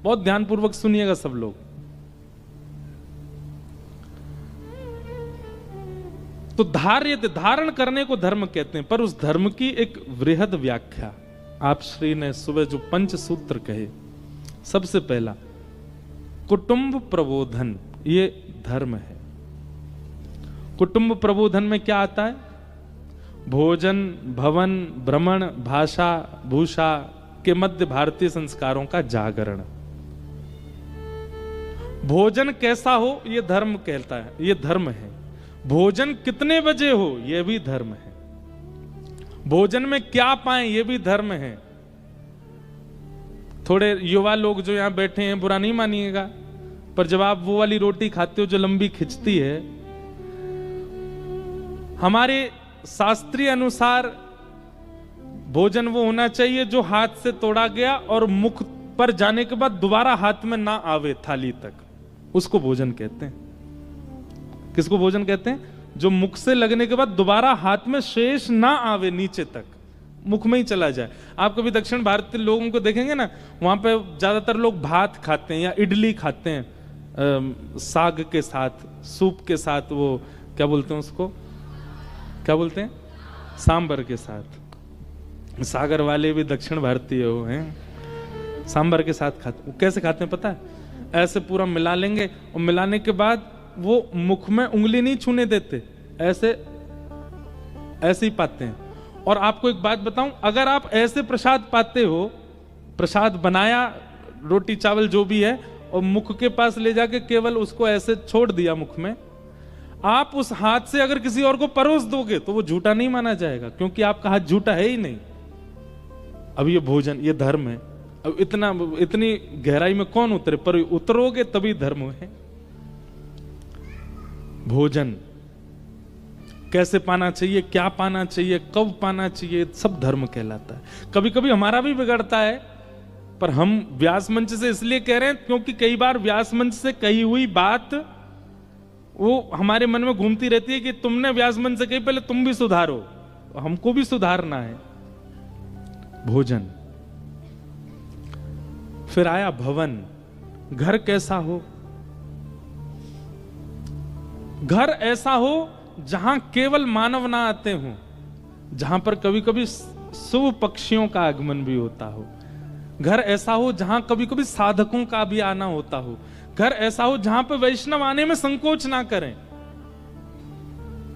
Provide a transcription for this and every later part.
बहुत ध्यानपूर्वक सुनिएगा सब लोग। तो धारण करने को धर्म कहते हैं, पर उस धर्म की एक वृहद व्याख्या आप श्री ने सुबह जो पंचसूत्र कहे, सबसे पहला कुटुंब प्रबोधन, ये धर्म है। कुटुंब प्रबोधन में क्या आता है? भोजन, भवन, भ्रमण, भाषा, भूषा के मध्य भारतीय संस्कारों का जागरण। भोजन कैसा हो ये धर्म कहता है, ये धर्म है। भोजन कितने बजे हो ये भी धर्म है। भोजन में क्या पाएं ये भी धर्म है। थोड़े युवा लोग जो यहां बैठे हैं बुरा नहीं मानिएगा, पर जब आप वो वाली रोटी खाते हो जो लंबी खिंचती है, हमारे शास्त्रीय अनुसार भोजन वो होना चाहिए जो हाथ से तोड़ा गया और मुख पर जाने के बाद दोबारा हाथ में ना आवे थाली तक, उसको भोजन कहते हैं। किसको भोजन कहते हैं? जो मुख से लगने के बाद दोबारा हाथ में शेष ना आवे नीचे तक, मुख में ही चला जाए। आप कभी दक्षिण भारतीय लोगों को देखेंगे ना, वहां पे ज्यादातर लोग भात खाते हैं या इडली खाते हैं, साग के साथ, सूप के साथ, वो क्या बोलते हैं उसको, क्या बोलते हैं, सांबर के साथ। सागर वाले भी दक्षिण भारतीय हो हैं, सांबर के साथ खाते। वो कैसे खाते हैं पता है? ऐसे पूरा मिला लेंगे और मिलाने के बाद वो मुख में उंगली नहीं छूने देते, ऐसे ऐसे ही पाते हैं। और आपको एक बात बताऊं, अगर आप ऐसे प्रसाद पाते हो, प्रसाद बनाया रोटी चावल जो भी है, और मुख के पास ले जाके केवल उसको ऐसे छोड़ दिया मुख में, आप उस हाथ से अगर किसी और को परोस दोगे तो वो झूठा नहीं माना जाएगा, क्योंकि आपका हाथ झूठा है ही नहीं। अब ये भोजन, ये धर्म है। अब इतनी गहराई में कौन उतरे, पर उतरोगे तभी धर्म है। भोजन कैसे पाना चाहिए, क्या पाना चाहिए, कब पाना चाहिए, सब धर्म कहलाता है। कभी कभी हमारा भी बिगड़ता है, पर हम व्यास मंच से इसलिए कह रहे हैं क्योंकि कई बार व्यास मंच से कही हुई बात वो हमारे मन में घूमती रहती है कि तुमने व्यास मंच से कही, पहले तुम भी सुधारो, हमको भी सुधारना है। भोजन, फिर आया भवन। घर कैसा हो? घर ऐसा हो जहां केवल मानव ना आते हो, जहां पर कभी कभी शुभ पक्षियों का आगमन भी होता हो। घर ऐसा हो जहां कभी कभी साधकों का भी आना होता हो। घर ऐसा हो जहां पर वैष्णव आने में संकोच ना करें।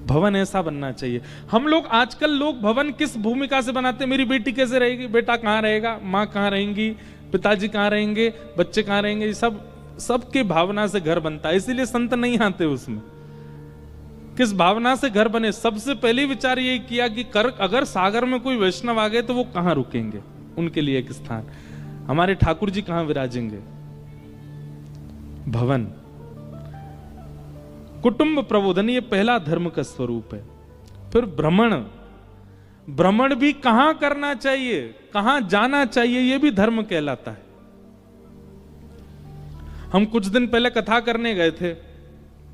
भवन ऐसा बनना चाहिए। हम लोग आजकल लोग भवन किस भूमिका से बनाते हैं? मेरी बेटी कैसे रहेगी, बेटा कहां रहेगा, मां कहां रहेंगी, पिताजी कहां रहेंगे, बच्चे कहां रहेंगे, सबके भावना से घर बनता है। इसीलिए संत नहीं आते उसमें। किस भावना से घर बने? सबसे पहले विचार यही किया कि अगर सागर में कोई वैष्णव आ गए तो वो कहां रुकेंगे, उनके लिए एक स्थान। हमारे ठाकुर जी कहां विराजेंगे? भवन। कुटुंब प्रबोधन, ये पहला धर्म का स्वरूप है। फिर भ्रमण। भ्रमण भी कहां करना चाहिए, कहां जाना चाहिए, ये भी धर्म कहलाता है। हम कुछ दिन पहले कथा करने गए थे।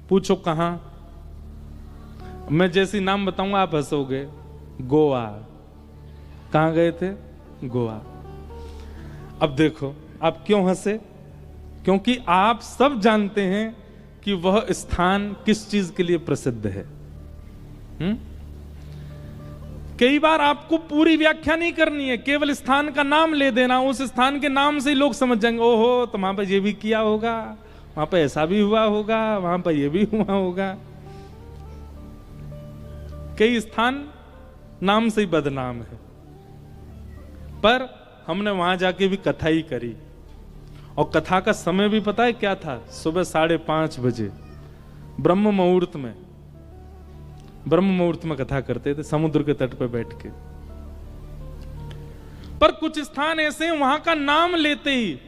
पूछो कहां? मैं जैसी नाम बताऊंगा आप हंसोगे। गोवा। कहां गए थे? गोवा। अब देखो आप क्यों हंसे? क्योंकि आप सब जानते हैं कि वह स्थान किस चीज के लिए प्रसिद्ध है। कई बार आपको पूरी व्याख्या नहीं करनी है, केवल स्थान का नाम ले देना। उस स्थान के नाम से ही लोग समझ जाएंगे, ओहो तो वहां पर ये भी किया होगा, वहां पर ऐसा भी हुआ होगा, वहां पर यह भी हुआ होगा। कई स्थान नाम से ही बदनाम है, पर हमने वहां जाके भी कथा ही करी। और कथा का समय भी पता है क्या था? सुबह 5:30 बजे ब्रह्म मुहूर्त में। ब्रह्म मुहूर्त में कथा करते थे समुद्र के तट पर बैठ के। पर कुछ स्थान ऐसे हैं वहां का नाम लेते ही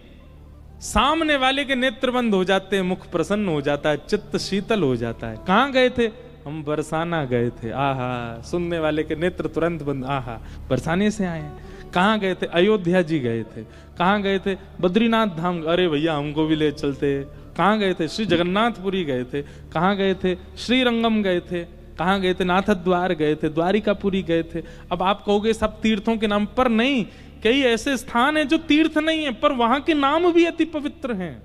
सामने वाले के नेत्र बंद हो जाते हैं, मुख प्रसन्न हो जाता है, चित्त शीतल हो जाता है। कहां गए थे? हम बरसाना गए थे। आहा, सुनने वाले के नेत्र तुरंत बंद। आहा, बरसाने से आए हैं। कहां गए थे? अयोध्या जी गए थे। कहां गए थे? बद्रीनाथ धाम। अरे भैया हमको भी ले चलते। कहां गए थे? श्री जगन्नाथपुरी गए थे। कहां गए थे? श्रीरंगम गए थे। कहां गए थे? नाथ द्वार गए थे, द्वारिकापुरी गए थे। अब आप कहोगे सब तीर्थों के नाम पर नहीं, कई ऐसे स्थान हैं जो तीर्थ नहीं है पर वहां के नाम भी अति पवित्र हैं।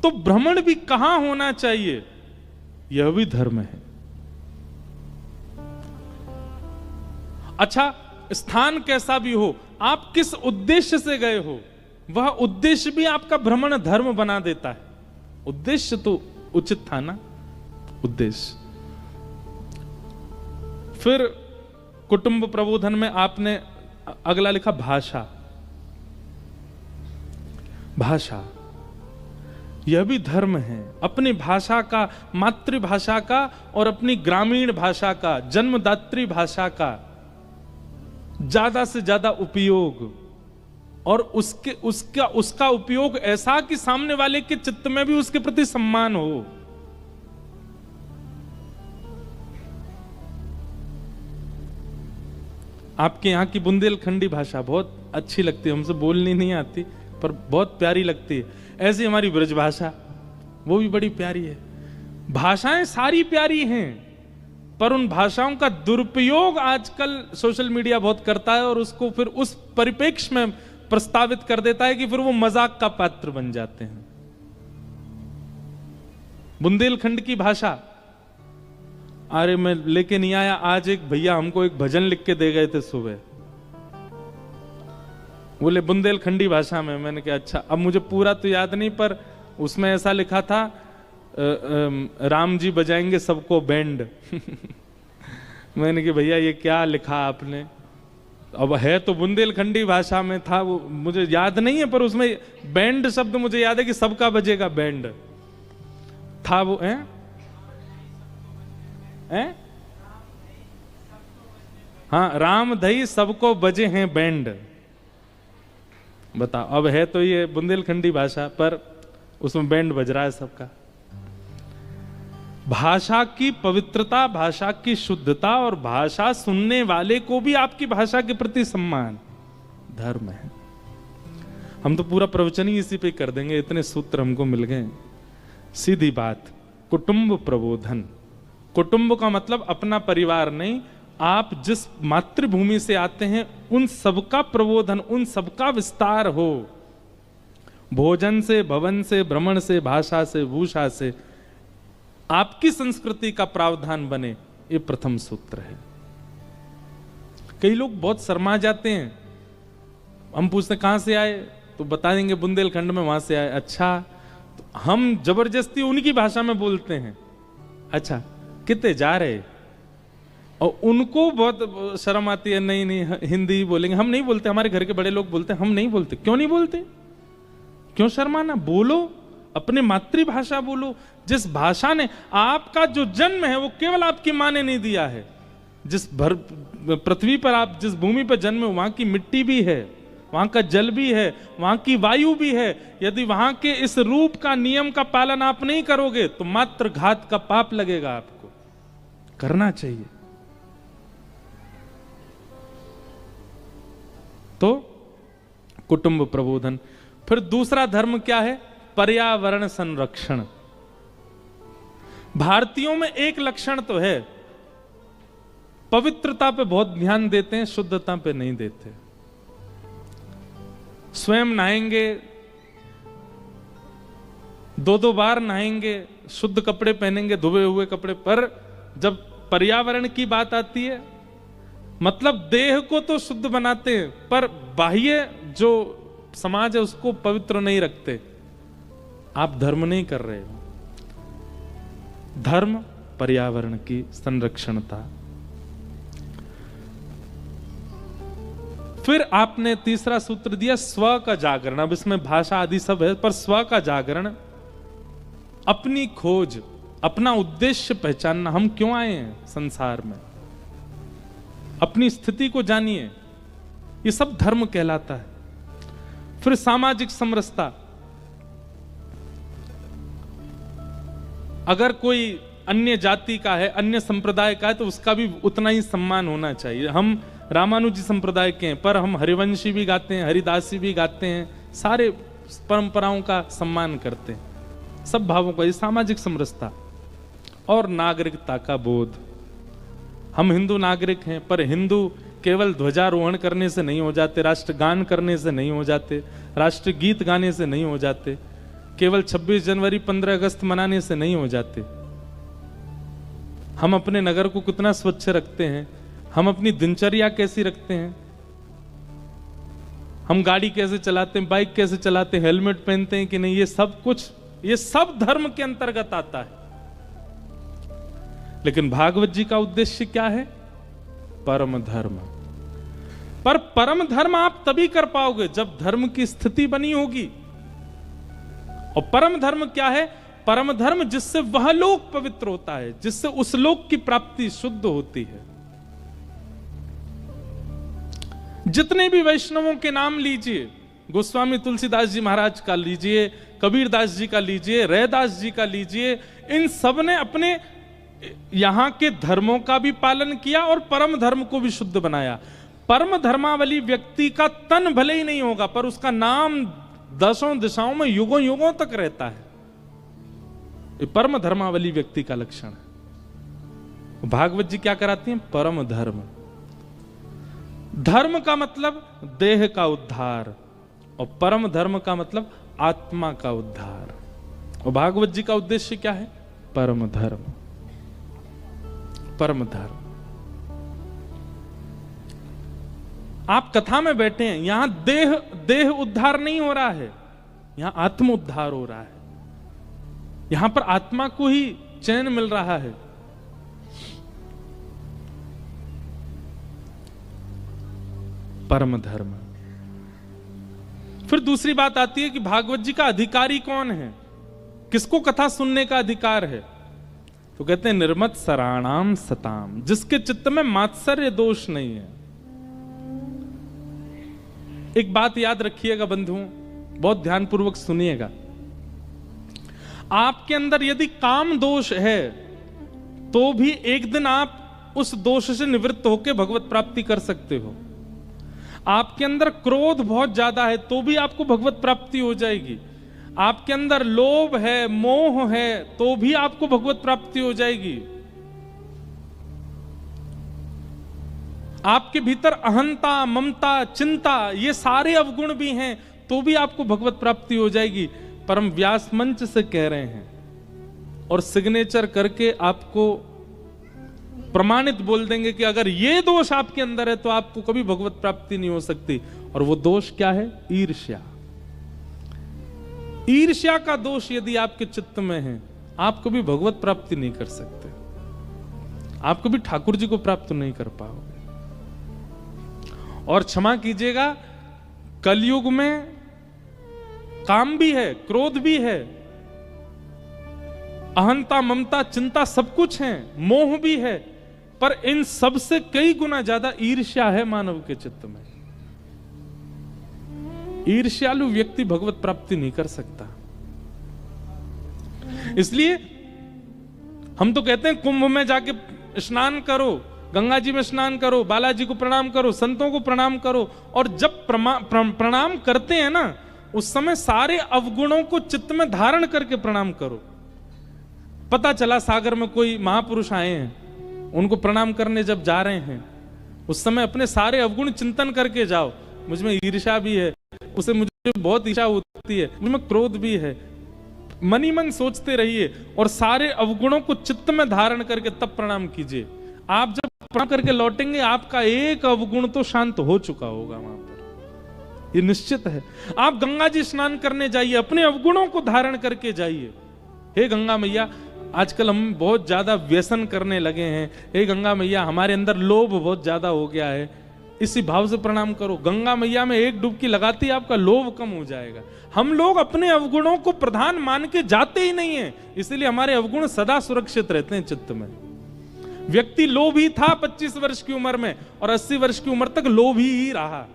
तो भ्रमण भी कहां होना चाहिए, यह भी धर्म है। अच्छा, स्थान कैसा भी हो, आप किस उद्देश्य से गए हो, वह उद्देश्य भी आपका भ्रमण धर्म बना देता है। उद्देश्य तो उचित था ना, उद्देश्य। फिर कुटुंब प्रबोधन में आपने अगला लिखा भाषा। भाषा यह भी धर्म है। अपनी भाषा का, मातृभाषा का और अपनी ग्रामीण भाषा का, जन्मदात्री भाषा का ज्यादा से ज्यादा उपयोग, और उसका उपयोग ऐसा कि सामने वाले के चित्त में भी उसके प्रति सम्मान हो। आपके यहां की बुंदेलखंडी भाषा बहुत अच्छी लगती है, हमसे बोलनी नहीं आती पर बहुत प्यारी लगती है। ऐसी हमारी ब्रज भाषा, वो भी बड़ी प्यारी है। भाषाएं सारी प्यारी हैं, पर उन भाषाओं का दुरुपयोग आजकल सोशल मीडिया बहुत करता है और उसको फिर उस परिप्रेक्ष्य में प्रस्तावित कर देता है कि फिर वो मजाक का पात्र बन जाते हैं। बुंदेलखंड की भाषा, अरे मैं लेके नहीं आया, आज एक भैया हमको एक भजन लिख के दे गए थे सुबह, बोले बुंदेलखंडी भाषा में। मैंने कहा अच्छा, अब मुझे पूरा तो याद नहीं पर उसमें ऐसा लिखा था, राम जी बजाएंगे सबको बैंड। मैंने कहा भैया ये क्या लिखा आपने, अब है तो बुंदेलखंडी भाषा में था, वो मुझे याद नहीं है पर उसमें बैंड शब्द मुझे याद है कि सबका बजेगा बैंड था वो। हैं हाँ, राम धई सबको बजे हैं बैंड। बताओ, अब है तो ये बुंदेलखंडी भाषा पर उसमें बैंड बज रहा है सबका। भाषा की पवित्रता, भाषा की शुद्धता और भाषा सुनने वाले को भी आपकी भाषा के प्रति सम्मान धर्म है। हम तो पूरा प्रवचन ही इसी पे कर देंगे, इतने सूत्र हमको मिल गए। सीधी बात, कुटुंब प्रबोधन। कुटुंब का मतलब अपना परिवार नहीं, आप जिस मातृभूमि से आते हैं उन सबका प्रबोधन, उन सबका विस्तार हो। भोजन से, भवन से, भ्रमण से, भाषा से, भूषा से आपकी संस्कृति का प्रावधान बने, ये प्रथम सूत्र है। कई लोग बहुत शर्मा जाते हैं, हम पूछते कहां से आए तो बता देंगे बुंदेलखंड में वहां से आए। अच्छा, तो हम जबरदस्ती उनकी भाषा में बोलते हैं, अच्छा कितने जा रहे, और उनको बहुत शर्म आती है, नहीं नहीं हिंदी बोलेंगे। हम नहीं बोलते, हमारे घर के बड़े लोग बोलते हैं, हम नहीं बोलते। क्यों नहीं बोलते, क्यों शर्माना, बोलो, अपने मातृभाषा बोलो। जिस भाषा ने आपका जो जन्म है वो केवल आपकी मां ने नहीं दिया है, जिस पृथ्वी पर आप जिस भूमि पर जन्मे हो वहां की मिट्टी भी है, वहां का जल भी है, वहां की वायु भी है। यदि वहां के इस रूप का, नियम का पालन आप नहीं करोगे तो मात्र घात का पाप लगेगा, आपको करना चाहिए। तो कुटुंब प्रबोधन। फिर दूसरा धर्म क्या है, पर्यावरण संरक्षण। भारतीयों में एक लक्षण तो है, पवित्रता पे बहुत ध्यान देते हैं, शुद्धता पे नहीं देते। स्वयं नहाएंगे, 2-2 बार नहाएंगे, शुद्ध कपड़े पहनेंगे, धुए हुए कपड़े, पर जब पर्यावरण की बात आती है, मतलब देह को तो शुद्ध बनाते हैं पर बाह्य जो समाज है उसको पवित्र नहीं रखते। आप धर्म नहीं कर रहे हो। धर्म पर्यावरण की संरक्षणता। फिर आपने तीसरा सूत्र दिया स्व का जागरण। अब इसमें भाषा आदि सब है, पर स्व का जागरण, अपनी खोज, अपना उद्देश्य पहचानना, हम क्यों आए हैं संसार में, अपनी स्थिति को जानिए, ये सब धर्म कहलाता है। फिर सामाजिक समरसता, अगर कोई अन्य जाति का है, अन्य संप्रदाय का है, तो उसका भी उतना ही सम्मान होना चाहिए। हम रामानुजी संप्रदाय के हैं पर हम हरिवंशी भी गाते हैं, हरिदासी भी गाते हैं, सारे परंपराओं का सम्मान करते हैं, सब भावों का, ये सामाजिक समरसता। और नागरिकता का बोध, हम हिंदू नागरिक हैं, पर हिंदू केवल ध्वजारोहण करने से नहीं हो जाते, राष्ट्रगान करने से नहीं हो जाते, राष्ट्रगीत गाने से नहीं हो जाते, केवल 26 जनवरी 15 अगस्त मनाने से नहीं हो जाते। हम अपने नगर को कितना स्वच्छ रखते हैं, हम अपनी दिनचर्या कैसी रखते हैं, हम गाड़ी कैसे चलाते हैं, बाइक कैसे चलाते हैं, हेलमेट पहनते हैं कि नहीं, ये सब कुछ, ये सब धर्म के अंतर्गत आता है। लेकिन भागवत जी का उद्देश्य क्या है? परम धर्म। पर परम धर्म आप तभी कर पाओगे जब धर्म की स्थिति बनी होगी। और परम धर्म क्या है? परम धर्म जिससे वह लोक पवित्र होता है, जिससे उस लोक की प्राप्ति शुद्ध होती है। जितने भी वैष्णवों के नाम लीजिए, गोस्वामी तुलसीदास जी महाराज का लीजिए, कबीरदास जी का लीजिए, रैदास जी का लीजिए, इन सब ने अपने यहां के धर्मों का भी पालन किया और परम धर्म को भी शुद्ध बनाया। परम धर्मावली व्यक्ति का तन भले ही नहीं होगा, पर उसका नाम दसों दिशाओं में युगों युगों तक रहता है। ये परम धर्मावली व्यक्ति का लक्षण है। भागवत जी क्या कराती हैं? परम धर्म। धर्म का मतलब देह का उद्धार और परम धर्म का मतलब आत्मा का उद्धार। और भागवत जी का उद्देश्य क्या है? परम धर्म। परम धर्म। आप कथा में बैठे हैं, यहां देह उद्धार नहीं हो रहा है, यहां आत्म उद्धार हो रहा है। यहां पर आत्मा को ही चैन मिल रहा है। परम धर्म। फिर दूसरी बात आती है कि भागवत जी का अधिकारी कौन है, किसको कथा सुनने का अधिकार है? तो कहते हैं निर्मत सराणाम सताम, जिसके चित्त में मात्सर्य दोष नहीं है। एक बात याद रखिएगा बंधुओं, बहुत ध्यानपूर्वक सुनिएगा। आपके अंदर यदि काम दोष है तो भी एक दिन आप उस दोष से निवृत्त होकर भगवत प्राप्ति कर सकते हो। आपके अंदर क्रोध बहुत ज्यादा है तो भी आपको भगवत प्राप्ति हो जाएगी। आपके अंदर लोभ है, मोह है, तो भी आपको भगवत प्राप्ति हो जाएगी। आपके भीतर अहंता, ममता, चिंता, ये सारे अवगुण भी हैं तो भी आपको भगवत प्राप्ति हो जाएगी। परम व्यास मंच से कह रहे हैं और सिग्नेचर करके आपको प्रमाणित बोल देंगे कि अगर ये दोष आपके अंदर है तो आपको कभी भगवत प्राप्ति नहीं हो सकती। और वो दोष क्या है? ईर्ष्या। ईर्ष्या का दोष यदि आपके चित्त में है, आप कभी भगवत प्राप्ति नहीं कर सकते, आप कभी ठाकुर जी को प्राप्त नहीं कर पाओगे। और क्षमा कीजिएगा, कलयुग में काम भी है, क्रोध भी है, अहंता, ममता, चिंता सब कुछ है, मोह भी है, पर इन सब से कई गुना ज्यादा ईर्ष्या है मानव के चित्त में। ईर्ष्यालु व्यक्ति भगवत प्राप्ति नहीं कर सकता। इसलिए हम तो कहते हैं कुंभ में जाके स्नान करो, गंगा जी में स्नान करो, बालाजी को प्रणाम करो, संतों को प्रणाम करो। और जब प्रणाम करते हैं ना, उस समय सारे अवगुणों को चित्त में धारण करके प्रणाम करो। पता चला सागर में कोई महापुरुष आए हैं, उनको प्रणाम करने जब जा रहे हैं, उस समय अपने सारे अवगुण चिंतन करके जाओ। मुझ में ईर्ष्या भी है, उसे मुझे बहुत इच्छा होती है, मुझ में क्रोध भी है, मन ही मन सोचते रहिए और सारे अवगुणों को चित्त में धारण करके तब प्रणाम कीजिए। आप जब प्रणाम करके लौटेंगे, आपका एक अवगुण तो शांत हो चुका होगा वहां पर, ये निश्चित है। आप गंगा जी स्नान करने जाइए, अपने अवगुणों को धारण करके जाइए। हे गंगा मैया, आजकल हम बहुत ज्यादा व्यसन करने लगे हैं, हे गंगा मैया हमारे अंदर लोभ बहुत ज्यादा हो गया है, इसी भाव से प्रणाम करो। गंगा मैया में एक डुबकी लगाती आपका लोभ कम हो जाएगा। हम लोग अपने अवगुणों को प्रधान मान के जाते ही नहीं है, इसलिए हमारे अवगुण सदा सुरक्षित रहते हैं चित्त में। व्यक्ति लोभी था 25 वर्ष की उम्र में और 80 वर्ष की उम्र तक लोभी ही रहा।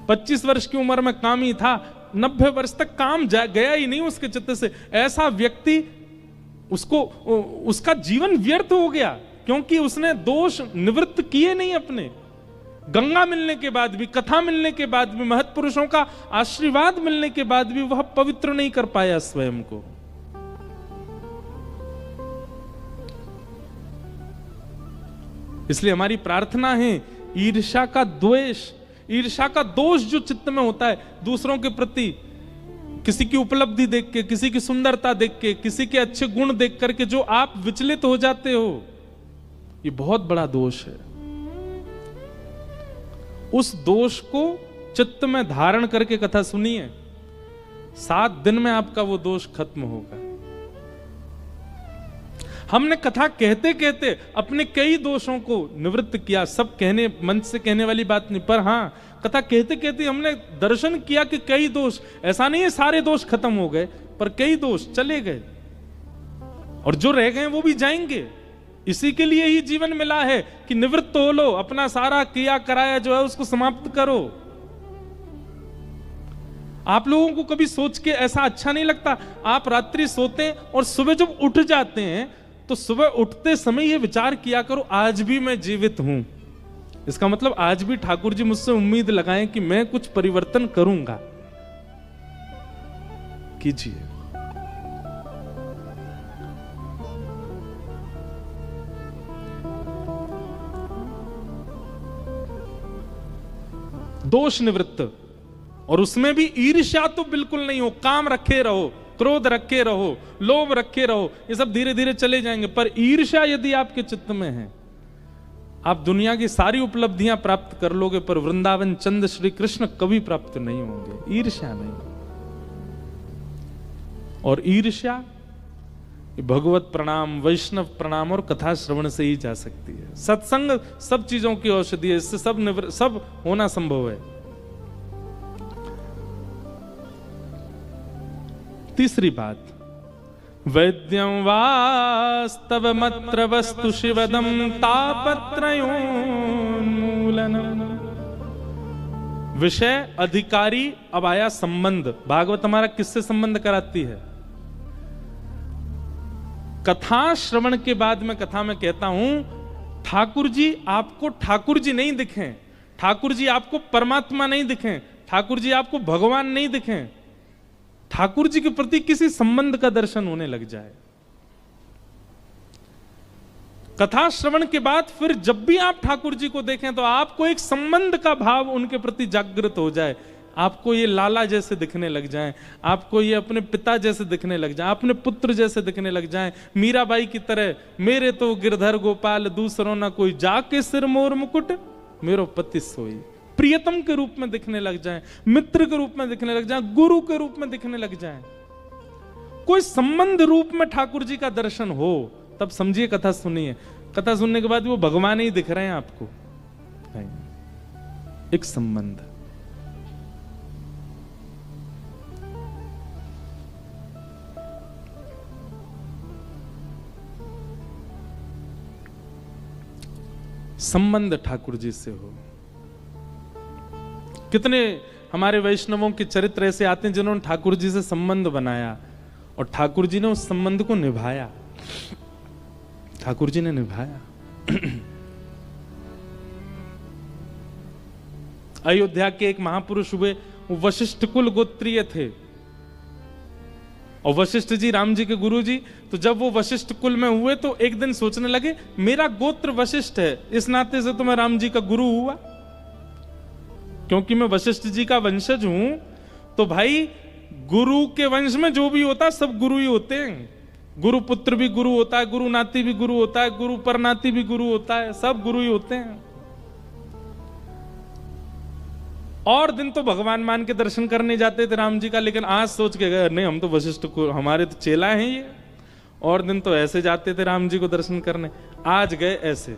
25 वर्ष की उम्र में कामी था, 90 वर्ष तक काम गया ही नहीं उसके चित्त से। ऐसा व्यक्ति, उसका जीवन व्यर्थ हो गया, क्योंकि उसने दोष निवृत्त किए नहीं अपने। गंगा मिलने के बाद भी, कथा मिलने के बाद भी, महत्पुरुषों का आशीर्वाद मिलने के बाद भी वह पवित्र नहीं कर पाया स्वयं को। इसलिए हमारी प्रार्थना है ईर्ष्या का द्वेष, ईर्ष्या का दोष जो चित्त में होता है दूसरों के प्रति, किसी की उपलब्धि देख के, किसी की सुंदरता देख के, किसी के अच्छे गुण देख करके जो आप विचलित हो जाते हो, ये बहुत बड़ा दोष है। उस दोष को चित्त में धारण करके कथा सुनिए, 7 दिन में आपका वो दोष खत्म होगा। हमने कथा कहते कहते अपने कई दोषों को निवृत्त किया, सब कहने मंच से कहने वाली बात नहीं, पर हां कथा कहते कहते हमने दर्शन किया कि कई दोष, ऐसा नहीं है सारे दोष खत्म हो गए, पर कई दोष चले गए और जो रह गए वो भी जाएंगे। इसी के लिए ही जीवन मिला है कि निवृत्त हो लो, अपना सारा किया कराया जो है उसको समाप्त करो। आप लोगों को कभी सोच के ऐसा अच्छा नहीं लगता, आप रात्रि सोते हैं और सुबह जब उठ जाते हैं तो सुबह उठते समय ये विचार किया करो, आज भी मैं जीवित हूं, इसका मतलब आज भी ठाकुर जी मुझसे उम्मीद लगाएं कि मैं कुछ परिवर्तन करूंगा। कीजिए। दोष निवृत्त, और उसमें भी ईर्ष्या तो बिल्कुल नहीं हो, काम रखे रहो, क्रोध रखे रहो, लोभ रखे रहो, ये सब धीरे धीरे चले जाएंगे। पर ईर्ष्या यदि आपके चित्त में है, आप दुनिया की सारी उपलब्धियां प्राप्त कर लोगे पर वृंदावन चंद श्री कृष्ण कभी प्राप्त नहीं होंगे। ईर्ष्या नहीं, और ईर्ष्या भगवत प्रणाम, वैष्णव प्रणाम और कथा श्रवण से ही जा सकती है। सत्संग सब चीजों की औषधि है, इससे सब होना संभव है। तीसरी बात, वैद्यं वास्तवमत्र वस्तु शिवदं तापत्रयोन्मूलनम्। विषय, अधिकारी, अब आया संबंध। भागवत हमारा किससे संबंध कराती है? कथा श्रवण के बाद मैं कथा में कहता हूं, ठाकुर जी आपको ठाकुर जी नहीं दिखें, ठाकुर जी आपको परमात्मा नहीं दिखें, ठाकुर जी आपको भगवान नहीं दिखें, ठाकुर जी के प्रति किसी संबंध का दर्शन होने लग जाए। कथा श्रवण के बाद फिर जब भी आप ठाकुर जी को देखें तो आपको एक संबंध का भाव उनके प्रति जागृत हो जाए, आपको ये लाला जैसे दिखने लग जाएं, आपको ये अपने पिता जैसे दिखने लग जाएं, अपने पुत्र जैसे दिखने लग जाएं, मीराबाई की तरह, मेरे तो गिरधर गोपाल दूसरों ना कोई, जाके सिर मोर मुकुट मेरो पति सोई। प्रियतम के रूप में दिखने लग जाएं, मित्र के रूप में दिखने लग जाएं, गुरु के रूप में दिखने लग जाएं, कोई संबंध रूप में ठाकुर जी का दर्शन हो, तब समझिए कथा सुनिए। कथा सुनने के बाद वो भगवान ही दिख रहे हैं आपको, नहीं, एक संबंध। संबंध ठाकुर जी से हो। कितने हमारे वैष्णवों के चरित्र ऐसे आते हैं जिन्होंने ठाकुर जी से संबंध बनाया और ठाकुर जी ने उस संबंध को निभाया, ठाकुर जी ने निभाया। अयोध्या के एक महापुरुष हुए, वो वशिष्ठ कुल गोत्रीय थे और वशिष्ठ जी राम जी के गुरु जी। तो जब वो वशिष्ठ कुल में हुए तो एक दिन सोचने लगे मेरा गोत्र वशिष्ठ है, इस नाते से तो मैं राम जी का गुरु हुआ, क्योंकि मैं वशिष्ठ जी का वंशज हूं। तो भाई गुरु के वंश में जो भी होता है सब गुरु ही होते हैं, गुरु पुत्र भी गुरु होता है, गुरु नाती भी गुरु होता है, गुरु परनाती भी गुरु होता है, सब गुरु ही होते हैं। और दिन तो भगवान मान के दर्शन करने जाते थे राम जी का, लेकिन आज सोच के गए नहीं हम तो वशिष्ठ को, हमारे तो चेला हैं ये। और दिन तो ऐसे जाते थे राम जी को दर्शन करने, आज गए ऐसे।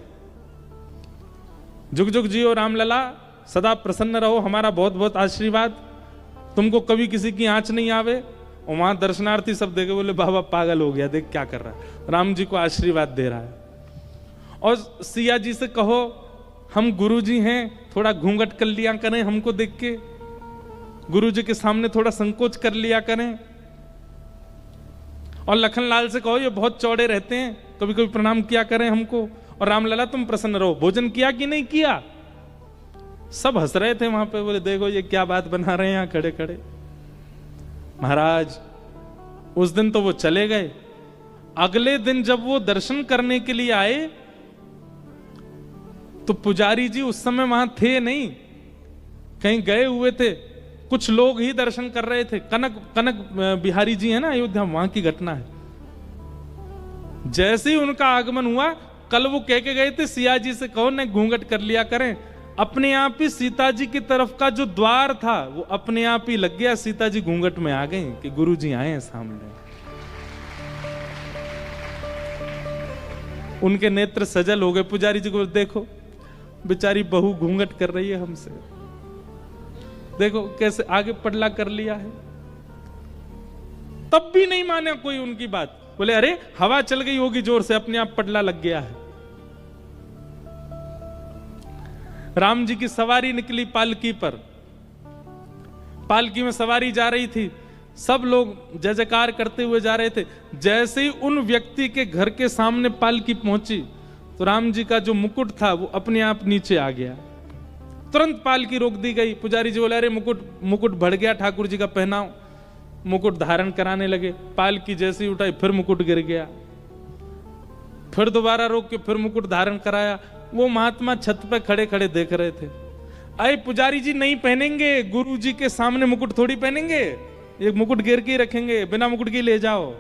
जुग जुग जियो राम लला, सदा प्रसन्न रहो, हमारा बहुत बहुत आशीर्वाद, तुमको कभी किसी की आंच नहीं आवे। और वहां दर्शनार्थी सब देखे बोले बाबा पागल हो गया, देख क्या कर रहा है, राम जी को आशीर्वाद दे रहा है। और सिया जी से कहो हम गुरु जी हैं, थोड़ा घूंघट कर लिया करें, हमको देख के गुरु जी के सामने थोड़ा संकोच कर लिया करें। और लखनलाल से कहो ये बहुत चौड़े रहते हैं, कभी कभी प्रणाम किया करें हमको। और रामलला तुम प्रसन्न रहो, भोजन किया कि नहीं किया। सब हंस रहे थे वहां पे, बोले देखो ये क्या बात बना रहे हैं यहां खड़े खड़े। महाराज उस दिन तो वो चले गए, अगले दिन जब वो दर्शन करने के लिए आए तो पुजारी जी उस समय वहां थे नहीं, कहीं गए हुए थे, कुछ लोग ही दर्शन कर रहे थे। कनक बिहारी जी है ना अयोध्या, वहां की घटना है। जैसे ही उनका आगमन हुआ, कल वो कह के गए थे सिया जी से कहो ने घूंघट कर लिया करें, अपने आप ही सीता जी की तरफ का जो द्वार था वो अपने आप ही लग गया, सीता जी घूंघट में आ गई कि गुरु जी आए हैं सामने। उनके नेत्र सजल हो गए। पुजारी जी को देखो बेचारी बहू घूंघट कर रही है हमसे, देखो कैसे आगे पडला कर लिया है। तब भी नहीं माने कोई उनकी बात, बोले अरे हवा चल गई होगी जोर से, अपने आप पडला लग गया है। राम जी की सवारी निकली पालकी पर, पालकी में सवारी जा रही थी, सब लोग जय जयकार करते हुए जा रहे थे। जैसे ही उन व्यक्ति के घर के सामने पालकी पहुंची तो राम जी का जो मुकुट था वो अपने आप नीचे आ गया, तुरंत पालकी रोक दी गई। पुजारी जी बोले अरे मुकुट बढ़ गया ठाकुर जी का, पहनाओ। मुकुट धारण कराने लगे, पालकी जैसे ही उठाई फिर मुकुट गिर गया, फिर दोबारा रोक के फिर मुकुट धारण कराया। वो महात्मा छत पे खड़े खड़े देख रहे थे। अरे पुजारी जी नहीं पहनेंगे, गुरु जी के सामने मुकुट थोड़ी पहनेंगे, एक मुकुट गिर के ही रखेंगे, बिना मुकुट के ले जाओ।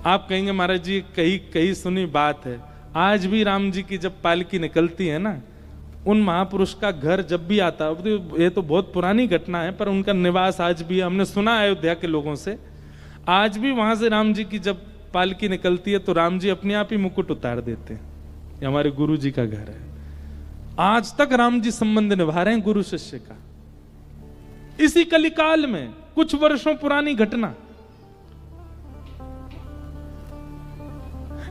आप कहेंगे महाराज जी कही सुनी बात है। आज भी राम जी की जब पालकी निकलती है ना, उन महापुरुष का घर जब भी आता है, ये तो बहुत पुरानी घटना है पर उनका निवास आज भी हमने सुना अयोध्या के लोगों से, आज भी वहां से राम जी की जब पालकी निकलती है तो राम जी अपने आप ही मुकुट उतार देते हैं। ये हमारे गुरु जी का घर है, आज तक राम जी संबंध निभा रहे हैं गुरु शिष्य का। इसी कलिकाल में कुछ वर्षों पुरानी घटना,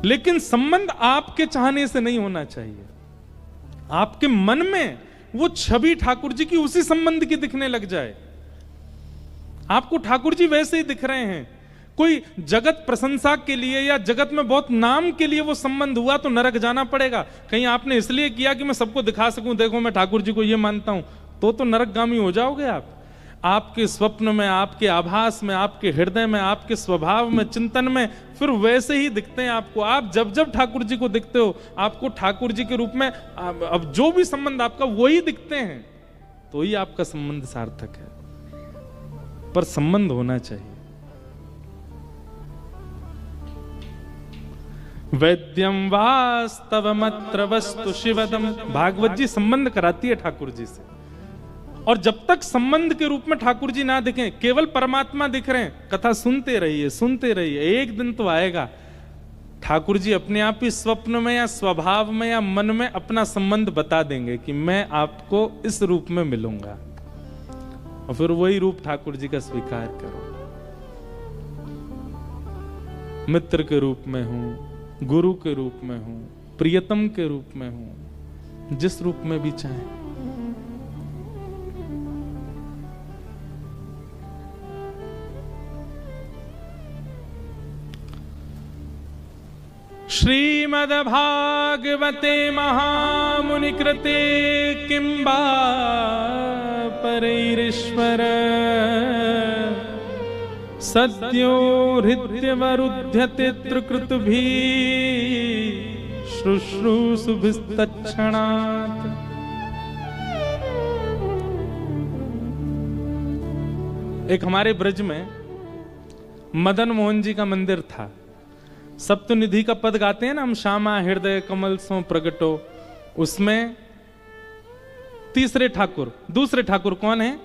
लेकिन संबंध आपके चाहने से नहीं होना चाहिए। आपके मन में वो छवि ठाकुर जी की उसी संबंध की दिखने लग जाए। आपको ठाकुर जी वैसे ही दिख रहे हैं। कोई जगत प्रशंसा के लिए या जगत में बहुत नाम के लिए वो संबंध हुआ तो नरक जाना पड़ेगा। कहीं आपने इसलिए किया कि मैं सबको दिखा सकूं, देखो मैं ठाकुर जी को ये मानता हूं, तो नरकगामी हो जाओगे आप। आपके स्वप्न में, आपके आभास में, आपके हृदय में, आपके स्वभाव में, चिंतन में फिर वैसे ही दिखते हैं आपको। आप जब जब ठाकुर जी को दिखते हो, आपको ठाकुर जी के रूप में अब जो भी संबंध आपका वही दिखते हैं, तो ही आपका संबंध सार्थक है। पर संबंध होना चाहिए। वैद्यम वास्तवमत्र वस्तु शिवदम, भागवत जी संबंध कराती है ठाकुर जी से। और जब तक संबंध के रूप में ठाकुर जी ना दिखें, केवल परमात्मा दिख रहे हैं, कथा सुनते रहिए सुनते रहिए, एक दिन तो आएगा ठाकुर जी अपने आप ही स्वप्न में या स्वभाव में या मन में अपना संबंध बता देंगे कि मैं आपको इस रूप में मिलूंगा, और फिर वही रूप ठाकुर जी का स्वीकार करो। मित्र के रूप में हूं, गुरु के रूप में हूं, प्रियतम के रूप में हूं, जिस रूप में भी चाहे। श्रीमद्भागवते महामुनि कृते किंबा परैरीश्वर सद्यो हृद्यवरुध्यते त्रिकृतुभिः शुश्रूषुभिस्तत्क्षणात्। एक हमारे ब्रज में मदन मोहन जी का मंदिर था। सप्तनिधि का पद गाते हैं ना हम, श्यामा हृदय कमल सो प्रगटो, उसमें तीसरे ठाकुर, दूसरे ठाकुर कौन है?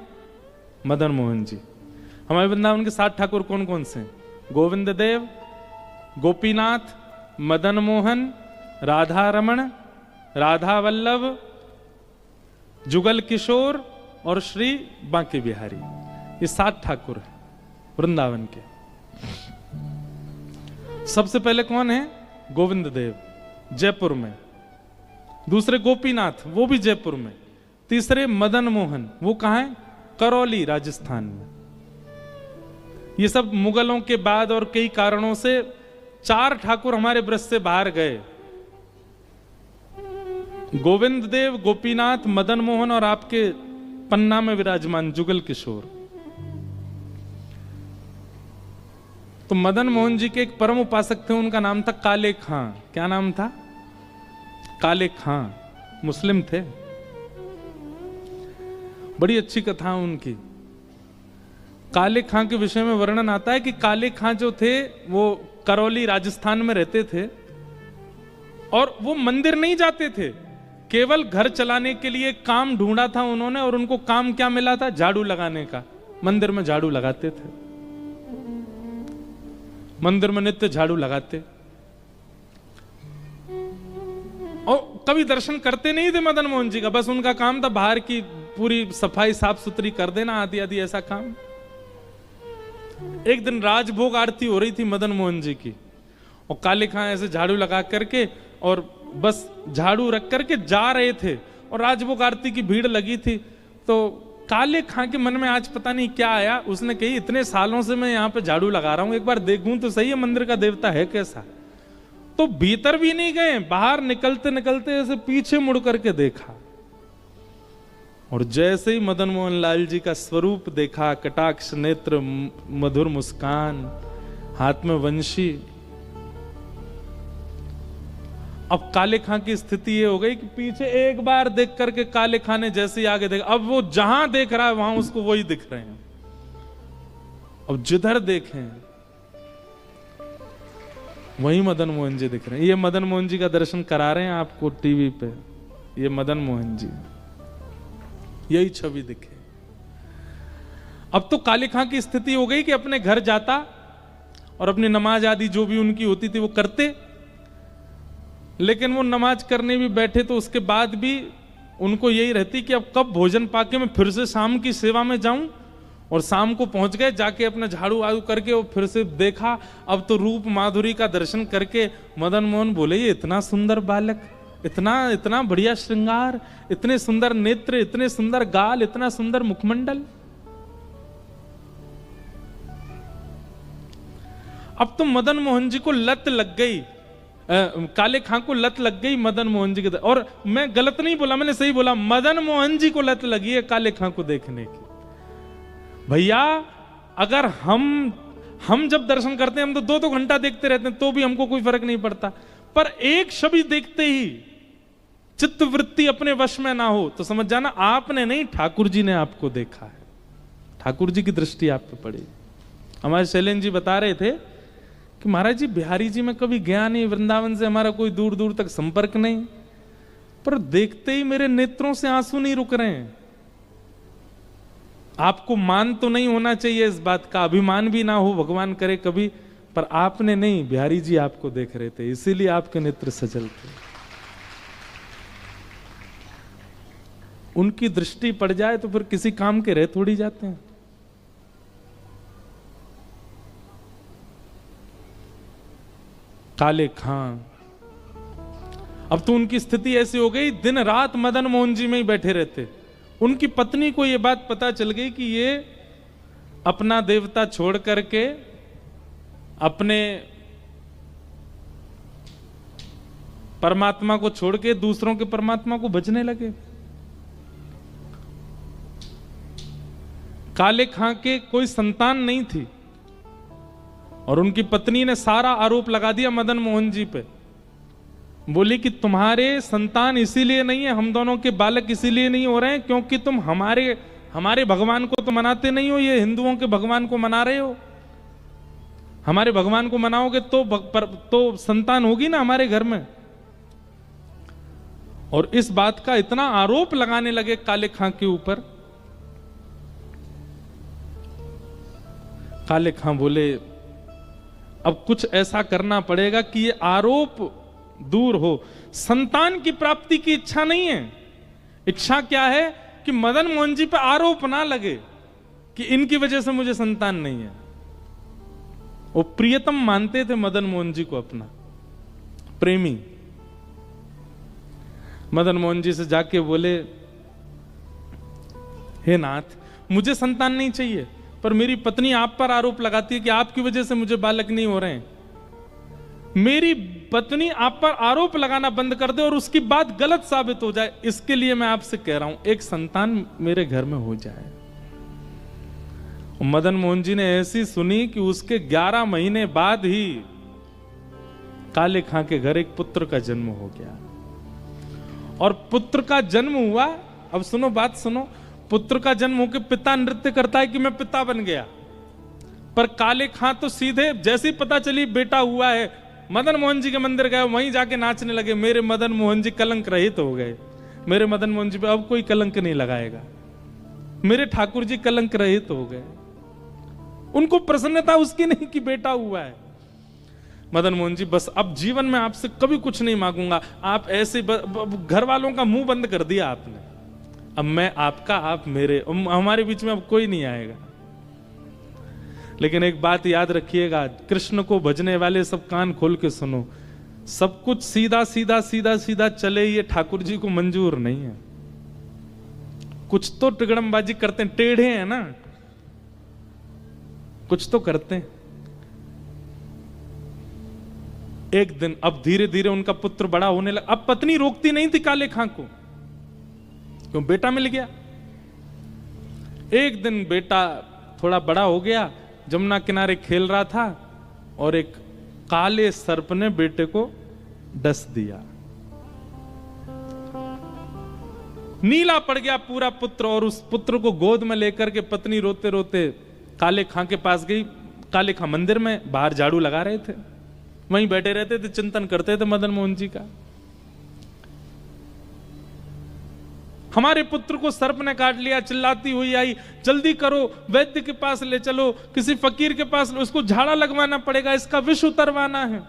मदन मोहन जी। हमारे वृंदावन के 7 ठाकुर कौन कौन से? गोविंद देव, गोपीनाथ, मदन मोहन, राधा रमण, राधा वल्लभ, जुगल किशोर और श्री बांके बिहारी। ये 7 ठाकुर हैं वृंदावन के। सबसे पहले कौन है? गोविंद देव, जयपुर में। दूसरे गोपीनाथ, वो भी जयपुर में। तीसरे मदन मोहन, वो कहां है? करौली, राजस्थान में। ये सब मुगलों के बाद और कई कारणों से 4 ठाकुर हमारे ब्रज से बाहर गए। गोविंद देव, गोपीनाथ, मदन मोहन और आपके पन्ना में विराजमान जुगल किशोर। तो मदन मोहन जी के एक परम उपासक थे, उनका नाम था काले खां। क्या नाम था? काले खां। मुस्लिम थे। बड़ी अच्छी कथा उनकी। काले खां के विषय में वर्णन आता है कि काले खां जो थे वो करौली राजस्थान में रहते थे और वो मंदिर नहीं जाते थे, केवल घर चलाने के लिए काम ढूंढा था उन्होंने, और उनको काम क्या मिला था? झाड़ू लगाने का। मंदिर में झाड़ू लगाते थे, मंदिर में नित्य झाड़ू लगाते, और कभी दर्शन करते नहीं थे मदन मोहन जी का। बस उनका काम था बाहर की पूरी सफाई साफ सुथरी कर देना, आदि आदि ऐसा काम। एक दिन राजभोग आरती हो रही थी मदन मोहन जी की, और काले खां ऐसे झाड़ू लगा करके और बस झाड़ू रख करके जा रहे थे, और राजभोग आरती की भीड़ लगी थी। तो काले खां के मन में आज पता नहीं क्या आया, उसने कही इतने सालों से मैं यहाँ पे झाड़ू लगा रहा हूं, एक बार देखूं तो सही है मंदिर का देवता है कैसा। तो भीतर भी नहीं गए, बाहर निकलते निकलते ऐसे पीछे मुड़ करके देखा, और जैसे ही मदन मोहन लाल जी का स्वरूप देखा, कटाक्ष नेत्र, मधुर मुस्कान, हाथ में वंशी। अब काले खां की स्थिति ये हो गई कि पीछे एक बार देख करके काले खां ने जैसे ही आगे देखा, अब वो जहां देख रहा है वहां उसको वही दिख रहे हैं। अब जिधर देखें वही मदन मोहन जी दिख रहे हैं। ये मदन मोहन जी का दर्शन करा रहे हैं आपको टीवी पे, ये मदन मोहन जी, यही छवि दिखे। अब तो काले खां की स्थिति हो गई कि अपने घर जाता और अपनी नमाज आदि जो भी उनकी होती थी वो करते, लेकिन वो नमाज करने भी बैठे तो उसके बाद भी उनको यही रहती कि अब कब भोजन पाके मैं फिर से शाम की सेवा में जाऊं। और शाम को पहुंच गए, जाके अपना झाड़ू आड़ू करके वो फिर से देखा, अब तो रूप माधुरी का दर्शन करके मदन मोहन बोले ये इतना सुंदर बालक, इतना इतना बढ़िया श्रृंगार, इतने सुंदर नेत्र, इतने सुंदर गाल, इतना सुंदर मुखमंडल। अब तो मदन मोहन जी को लत लग गई, काले खां को लत लग गई मदन मोहन जी के। और मैं गलत नहीं बोला, मैंने सही बोला, मदन मोहन जी को लत लगी है काले खां को देखने की। भैया अगर हम जब दर्शन करते हैं हम तो 2-2 घंटा देखते रहते हैं तो भी हमको कोई फर्क नहीं पड़ता, पर एक छवि देखते ही चित्त वृत्ति अपने वश में ना हो तो समझ जाना आपने नहीं, ठाकुर जी ने आपको देखा है, ठाकुर जी की दृष्टि आप पे पड़ी। हमारे शैलेंद्र जी बता रहे थे कि महाराज जी बिहारी जी में कभी गया नहीं, वृंदावन से हमारा कोई दूर दूर तक संपर्क नहीं, पर देखते ही मेरे नेत्रों से आंसू नहीं रुक रहे हैं। आपको मान तो नहीं होना चाहिए इस बात का, अभिमान भी ना हो, भगवान करे कभी, पर आपने नहीं, बिहारी जी आपको देख रहे थे, इसीलिए आपके नेत्र सजल थे। उनकी दृष्टि पड़ जाए तो फिर किसी काम के रह थोड़ी जाते हैं। काले खां, अब तो उनकी स्थिति ऐसी हो गई, दिन रात मदन मोहन जी में ही बैठे रहते। उनकी पत्नी को यह बात पता चल गई कि ये अपना देवता छोड़ करके अपने परमात्मा को छोड़ के दूसरों के परमात्मा को भजने लगे। काले खां के कोई संतान नहीं थी और उनकी पत्नी ने सारा आरोप लगा दिया मदन मोहन जी पे। बोली कि तुम्हारे संतान इसीलिए नहीं है, हम दोनों के बालक इसीलिए नहीं हो रहे हैं क्योंकि तुम हमारे भगवान को तो मनाते नहीं हो, ये हिंदुओं के भगवान को मना रहे हो। हमारे भगवान को मनाओगे तो संतान होगी ना हमारे घर में। और इस बात का इतना आरोप लगाने लगे काले खां के ऊपर। काले खां बोले अब कुछ ऐसा करना पड़ेगा कि ये आरोप दूर हो। संतान की प्राप्ति की इच्छा नहीं है, इच्छा क्या है कि मदन मोहन जी पे आरोप ना लगे कि इनकी वजह से मुझे संतान नहीं है। वो प्रियतम मानते थे मदन मोहन जी को, अपना प्रेमी। मदन मोहन जी से जाके बोले हे नाथ, मुझे संतान नहीं चाहिए, पर मेरी पत्नी आप पर आरोप लगाती है कि आपकी वजह से मुझे बालक नहीं हो रहे हैं। मेरी पत्नी आप पर आरोप लगाना बंद कर दे और उसकी बात गलत साबित हो जाए, इसके लिए मैं आपसे कह रहा हूं एक संतान मेरे घर में हो जाए। मदन मोहन जी ने ऐसी सुनी कि उसके 11 महीने बाद ही काले खां के घर एक पुत्र का जन्म हो गया। और पुत्र का जन्म हुआ, अब सुनो बात सुनो, पुत्र का जन्म होकर पिता नृत्य करता है कि मैं पिता बन गया, पर काले खां तो सीधे जैसे ही पता चली बेटा हुआ है, मदन मोहन जी के मंदिर गए, वहीं जाके नाचने लगे, मेरे मदन मोहन जी कलंक रहित हो गए, मेरे मदन मोहन जी पे अब कोई कलंक नहीं लगाएगा, मेरे ठाकुर जी कलंक रहित हो गए। उनको प्रसन्नता उसकी नहीं कि बेटा हुआ है। मदन मोहन जी बस अब जीवन में आपसे कभी कुछ नहीं मांगूंगा, आप ऐसे घर वालों का मुंह बंद कर दिया आपने, अब मैं आपका आप मेरे, हमारे बीच में अब कोई नहीं आएगा। लेकिन एक बात याद रखिएगा, कृष्ण को भजने वाले सब कान खोल के सुनो, सब कुछ सीधा सीधा सीधा सीधा चले ये ठाकुर जी को मंजूर नहीं है। कुछ तो टिगड़मबाजी करते हैं, टेढ़े हैं ना, कुछ तो करते हैं। एक दिन अब धीरे धीरे उनका पुत्र बड़ा होने लगा, अब पत्नी रोकती नहीं थी काले खां को, क्यों बेटा मिल गया। एक दिन बेटा थोड़ा बड़ा हो गया, जमुना किनारे खेल रहा था और एक काले सर्प ने बेटे को डस दिया, नीला पड़ गया पूरा पुत्र। और उस पुत्र को गोद में लेकर के पत्नी रोते रोते काले खां के पास गई। काले खां मंदिर में बाहर झाड़ू लगा रहे थे, वहीं बैठे रहते थे, चिंतन करते थे मदन मोहन जी का। हमारे पुत्र को सर्प ने काट लिया, चिल्लाती हुई आई, जल्दी करो, वैद्य के पास ले चलो, किसी फकीर के पास, उसको झाड़ा लगवाना पड़ेगा, इसका विष उतरवाना है।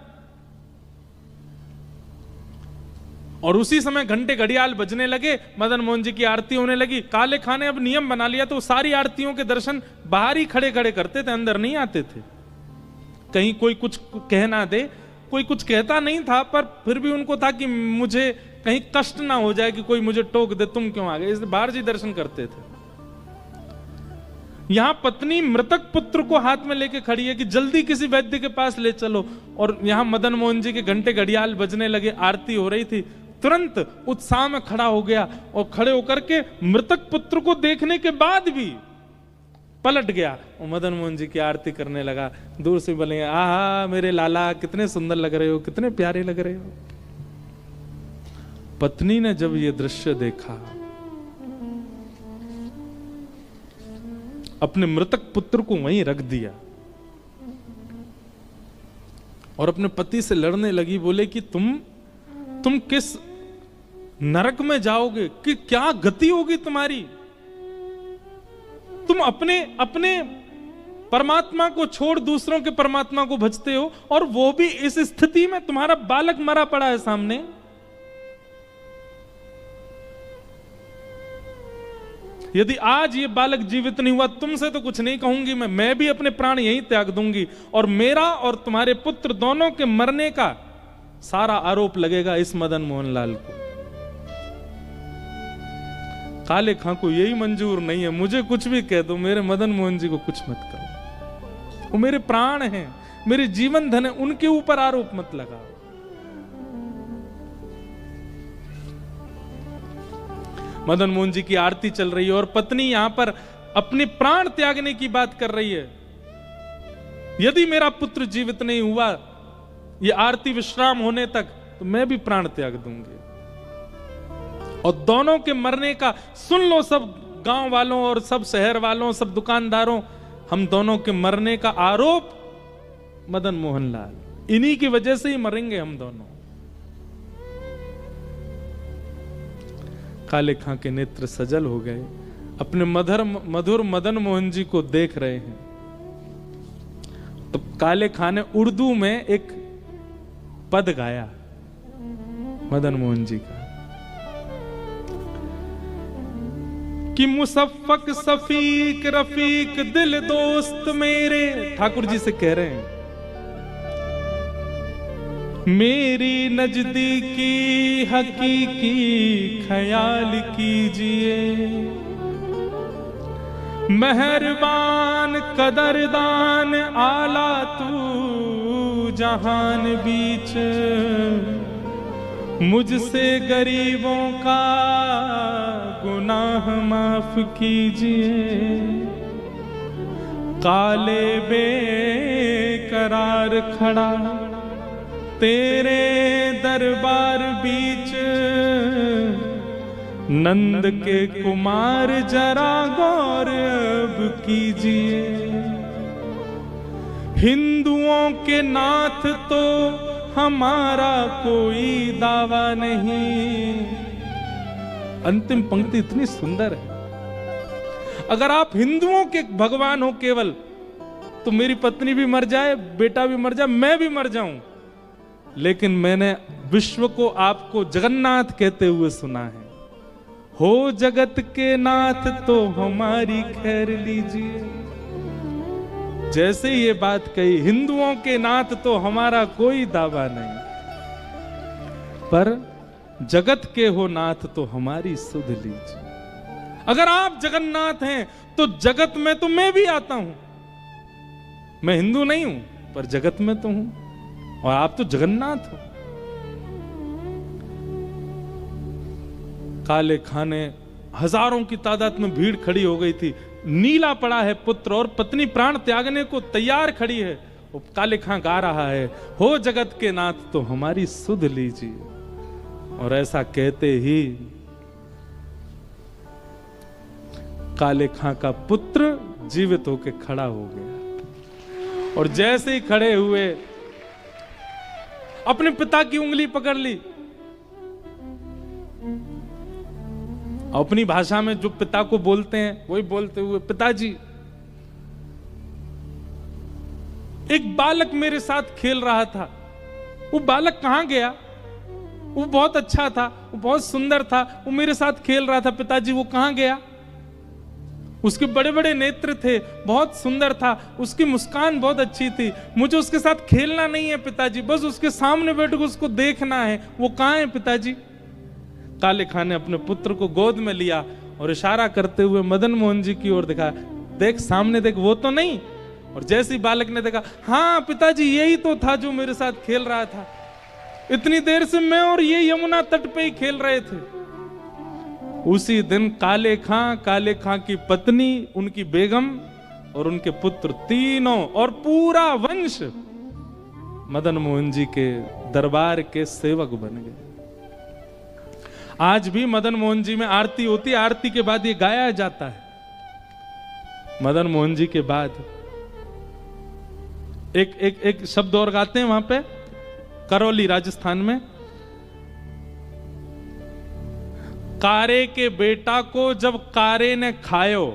और उसी समय घंटे घड़ियाल बजने लगे, मदन मोहन जी की आरती होने लगी। काले खां ने अब नियम बना लिया, तो सारी आरतियों के दर्शन बाहर ही खड़े खड़े करते थे, अंदर नहीं आते थे। कहीं कोई कुछ कह ना दे, कोई कुछ कहता नहीं था, पर फिर भी उनको था कि मुझे कहीं कष्ट ना हो जाए कि कोई मुझे टोक दे, तुम क्यों आ गए, इसलिए बाहर जी दर्शन करते थे। यहां पत्नी मृतक पुत्र को हाथ में लेके खड़ी है कि जल्दी किसी वैद्य के पास ले चलो। और यहां मदन मोहन जी के घंटे घड़ियाल बजने लगे, आरती हो रही थी। तुरंत उत्साह में खड़ा हो गया और खड़े होकर के मृतक पुत्र को देखने के बाद भी पलट गया और मदन मोहन जी की आरती करने लगा। दूर से बोले, आहा मेरे लाला, कितने सुंदर लग रहे हो, कितने प्यारे लग रहे हो। पत्नी ने जब ये दृश्य देखा, अपने मृतक पुत्र को वहीं रख दिया और अपने पति से लड़ने लगी। बोले कि तुम किस नरक में जाओगे, कि क्या गति होगी तुम्हारी। तुम अपने परमात्मा को छोड़ दूसरों के परमात्मा को भजते हो, और वो भी इस स्थिति में, तुम्हारा बालक मरा पड़ा है सामने। यदि आज ये बालक जीवित नहीं हुआ, तुमसे तो कुछ नहीं कहूंगी मैं भी अपने प्राण यहीं त्याग दूंगी, और मेरा और तुम्हारे पुत्र दोनों के मरने का सारा आरोप लगेगा इस मदन मोहन लाल को। काले खां को यही मंजूर नहीं है, मुझे कुछ भी कह दो, मेरे मदन मोहन जी को कुछ मत करो, वो मेरे प्राण हैं, मेरे जीवन धन है, उनके ऊपर आरोप मत लगाओ। मदन मोहन जी की आरती चल रही है और पत्नी यहां पर अपने प्राण त्यागने की बात कर रही है। यदि मेरा पुत्र जीवित नहीं हुआ ये आरती विश्राम होने तक, तो मैं भी प्राण त्याग दूंगी। और दोनों के मरने का सुन लो सब गांव वालों और सब शहर वालों, सब दुकानदारों, हम दोनों के मरने का आरोप मदन मोहन लाल, इन्हीं की वजह से ही मरेंगे हम दोनों। काले खां के नेत्र सजल हो गए, अपने मधुर मदन मोहन जी को देख रहे हैं। तो काले खां ने उर्दू में एक पद गाया मदन मोहन जी का कि मुसफ़्फ़क़ सफीक रफीक दिल दोस्त मेरे, ठाकुर जी से कह रहे हैं, मेरी नजदीकी हकीकी ख्याल कीजिए, मेहरबान कदरदान आला तू जहान बीच, मुझसे गरीबों का गुनाह माफ कीजिए, काले बेकरार खड़ा तेरे दरबार बीच, नंद के कुमार जरा गौर अब कीजिए। हिंदुओं के नाथ तो हमारा कोई दावा नहीं। अंतिम पंक्ति इतनी सुंदर है। अगर आप हिंदुओं के भगवान हो केवल, तो मेरी पत्नी भी मर जाए, बेटा भी मर जाए, मैं भी मर जाऊं, लेकिन मैंने विश्व को आपको जगन्नाथ कहते हुए सुना है। हो जगत के नाथ तो हमारी खैर लीजिए। जैसे ये बात कही, हिंदुओं के नाथ तो हमारा कोई दावा नहीं, पर जगत के हो नाथ तो हमारी सुध लीजिए। अगर आप जगन्नाथ हैं तो जगत में तो मैं भी आता हूं। मैं हिंदू नहीं हूं पर जगत में तो हूं, और आप तो जगन्नाथ हो। काले खाने हजारों की तादाद में भीड़ खड़ी हो गई थी। नीला पड़ा है पुत्र और पत्नी प्राण त्यागने को तैयार खड़ी है। वो काले खां गा रहा है, हो जगत के नाथ तो हमारी सुध लीजिए। और ऐसा कहते ही काले खां का पुत्र जीवित होकर खड़ा हो गया, और जैसे ही खड़े हुए अपने पिता की उंगली पकड़ ली। अपनी भाषा में जो पिता को बोलते हैं वही बोलते हुए, पिताजी एक बालक मेरे साथ खेल रहा था, वो बालक कहां गया? वो बहुत अच्छा था, वो बहुत सुंदर था, वो मेरे साथ खेल रहा था, पिताजी वो कहां गया? उसके बड़े बड़े नेत्र थे, बहुत सुंदर था, उसकी मुस्कान बहुत अच्छी थी, मुझे उसके साथ खेलना नहीं है पिताजी, बस उसके सामने बैठकर उसको देखना है, वो कहां है पिताजी? काले खां ने अपने पुत्र को गोद में लिया और इशारा करते हुए मदन मोहन जी की ओर दिखा, देख सामने देख, वो तो नहीं। और जैसे ही बालक ने देखा, हाँ पिताजी यही तो था जो मेरे साथ खेल रहा था, इतनी देर से मैं और ये यमुना तट पे ही खेल रहे थे। उसी दिन काले खां की पत्नी, उनकी बेगम और उनके पुत्र तीनों और पूरा वंश मदन मोहन जी के दरबार के सेवक बन गए। आज भी मदन मोहन जी में आरती होती है, आरती के बाद ये गाया जाता है। मदन मोहन जी के बाद एक शब्द और गाते हैं वहां पे, करौली राजस्थान में। कारे के बेटा को जब कारे ने खायो,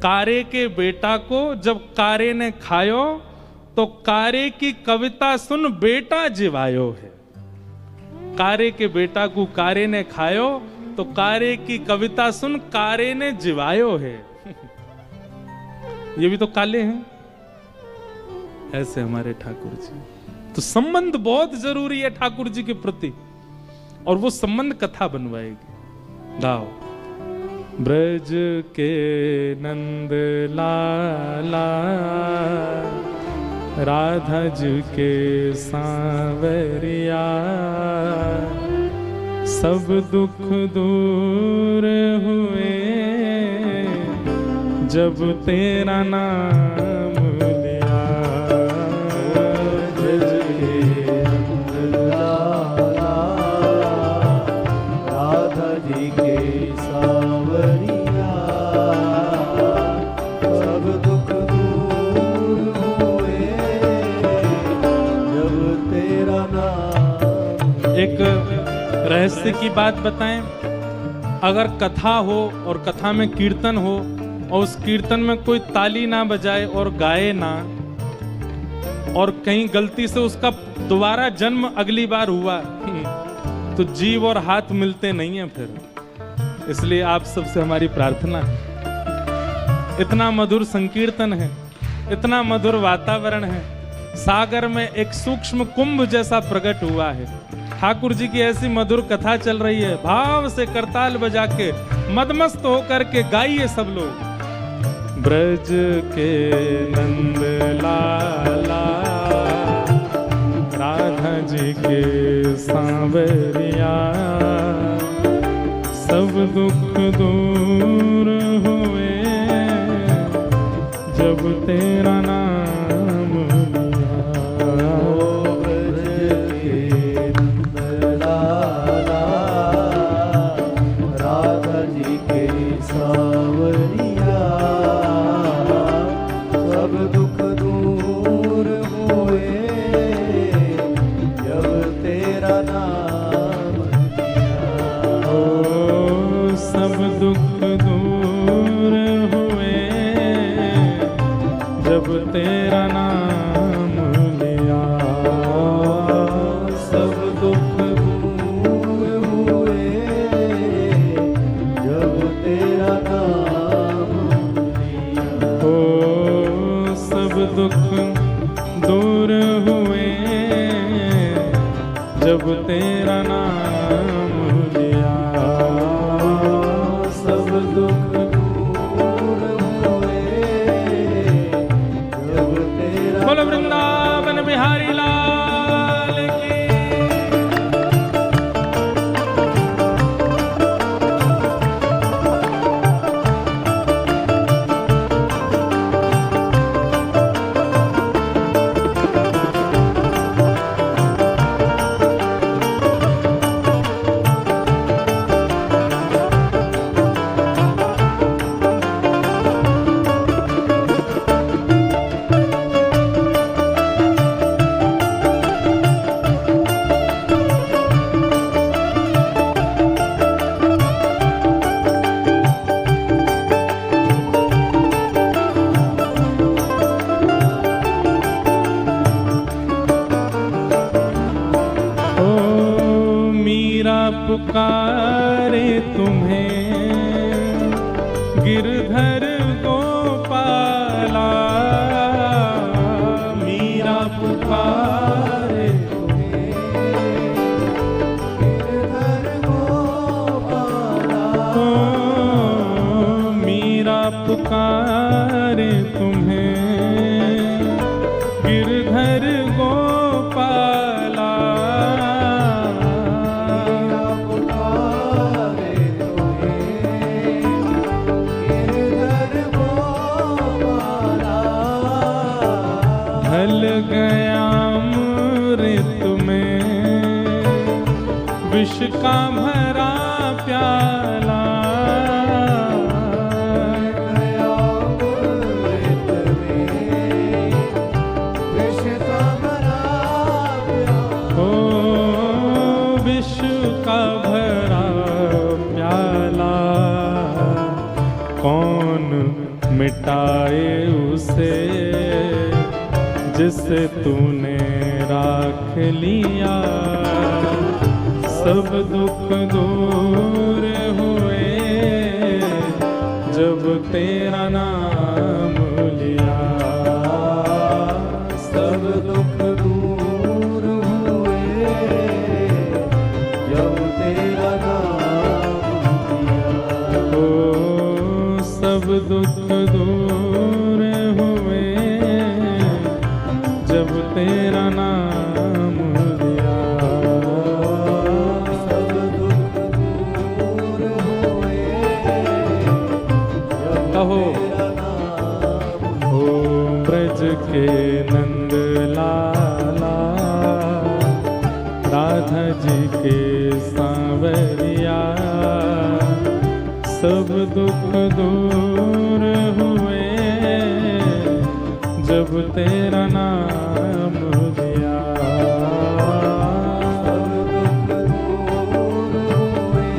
कारे के बेटा को जब कारे ने खायो, तो कारे की कविता सुन बेटा जिवायो है। कारे के बेटा को कारे ने खायो, तो कारे की कविता सुन कारे ने जिवायो है। ये भी तो काले हैं, ऐसे हमारे ठाकुर जी। तो संबंध बहुत जरूरी है ठाकुर जी के प्रति, और वो संबंध कथा बनवाएगी। गाओ। ब्रज के नंद लाला, राधा जी के सांवरिया, सब दुख दूर हुए जब तेरा नाम लिया। ब्रज के नंद लाला, राधा जी के सांवरिया, सब दुख दूर हुए जब तेरा नाम। एक रहस्य की बात बताएं, अगर कथा हो और कथा में कीर्तन हो और उस कीर्तन में कोई ताली ना बजाए और गाए ना, और कहीं गलती से उसका दोबारा जन्म अगली बार हुआ, तो जीव और हाथ मिलते नहीं है फिर। इसलिए आप सबसे हमारी प्रार्थना है, इतना मधुर संकीर्तन है, इतना मधुर वातावरण है, सागर में एक सूक्ष्म कुंभ जैसा प्रकट हुआ है। ठाकुर जी की ऐसी मधुर कथा चल रही है, भाव से करताल बजा के मदमस्त होकर के गाइए सब लोग। ब्रज के नंद लाला, राधा जी के सांवरिया, सब दुख दूर हुए जब तेरा नाम लिया। ब्रज के नंदलाला राधा जी के सावरिया, सब दुख दूर हुए जब तेरा नाम लिया। ओ सब दुख दूर हुए जब तेरा नाम लिया। सब दुख दूर हुए जब तेरा नाम लिया। ओ सब दुख दूर हुए जब तेरा नाम लिया। सब दुख दूर हुए जब तेरा। बोलो वृंदावन बिहारी लाल की। पुकारे तुम्हें गिरधर गोपाला। मीरा पुकारे तुम्हें गिरधर गोपाला। मीरा पुकारे तुम्हें गिरधर गोपाला। ढल गया अमृत में विष का भरा प्याला। गया अमृत में विष का भरा प्याला। ओ विष का भरा प्याला कौन मिटाए उसे जिसे तूने राख लिया। सब दुख दूर हुए जब तेरा नाम लिया। सब दुख दूर हुए जब तेरा नाम लिया। ओ सब दुख दूर हुए जब तेरा नाम लिया। सब दुख दूर हुए जब कहो तेरा नाम। ओ ब्रज के नंद लाला राधा जी के सांवरिया। सब दुख दूर हुए जब तेरा नाम लिया। सब दुख दूर हुए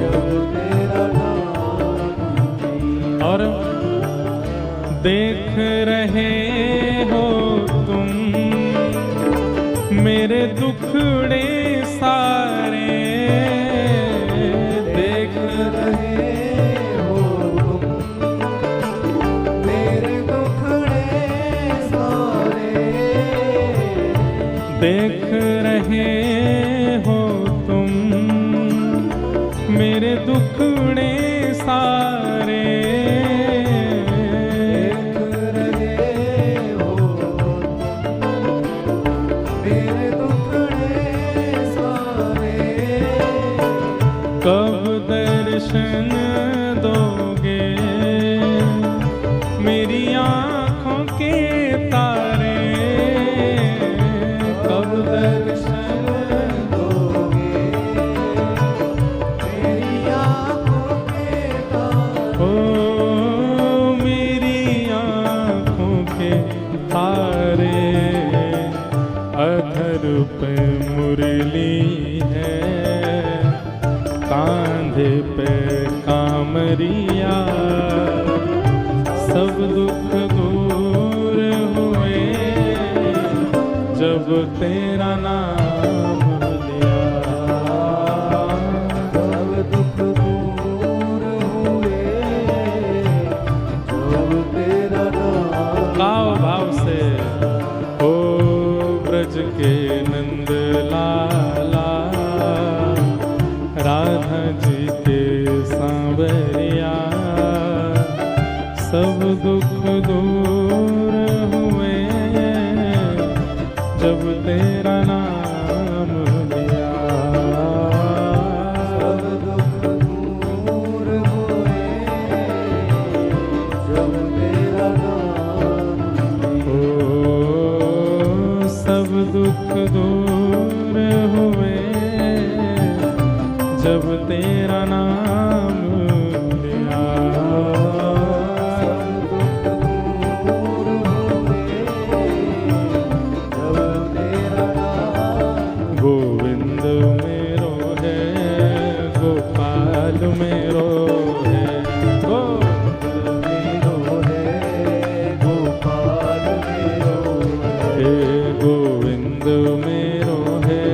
जब तेरा नाम लिया। और देख रहे हो तुम मेरे दुखड़े सारे। देख रहे हो तुम मेरे दुखड़े सारे। देख रहे हो तुम मेरे दुखड़े सारे। देख रहे सांवरिया सब दुख दूर हुए जब तेरा नाम लिया। सब दुख दूर हुए जब तेरा नाम। गाओ भाव से। ओ ब्रज के नंद लाला राधा जी के सांवरिया सब दुख दूर हुए जब तेरा नाम लिया। सब दुख दूर हुए जब तेरा नाम। ओ सब दुख दूर हुए जब तेरा नाम लिया। सब दुख दूर हुए जब तेरा नाम। गोविंद मेरो है गोपाल मेरो है गोविंद मेरो है गोपाल मेरो है। हे गोविंद मेरो है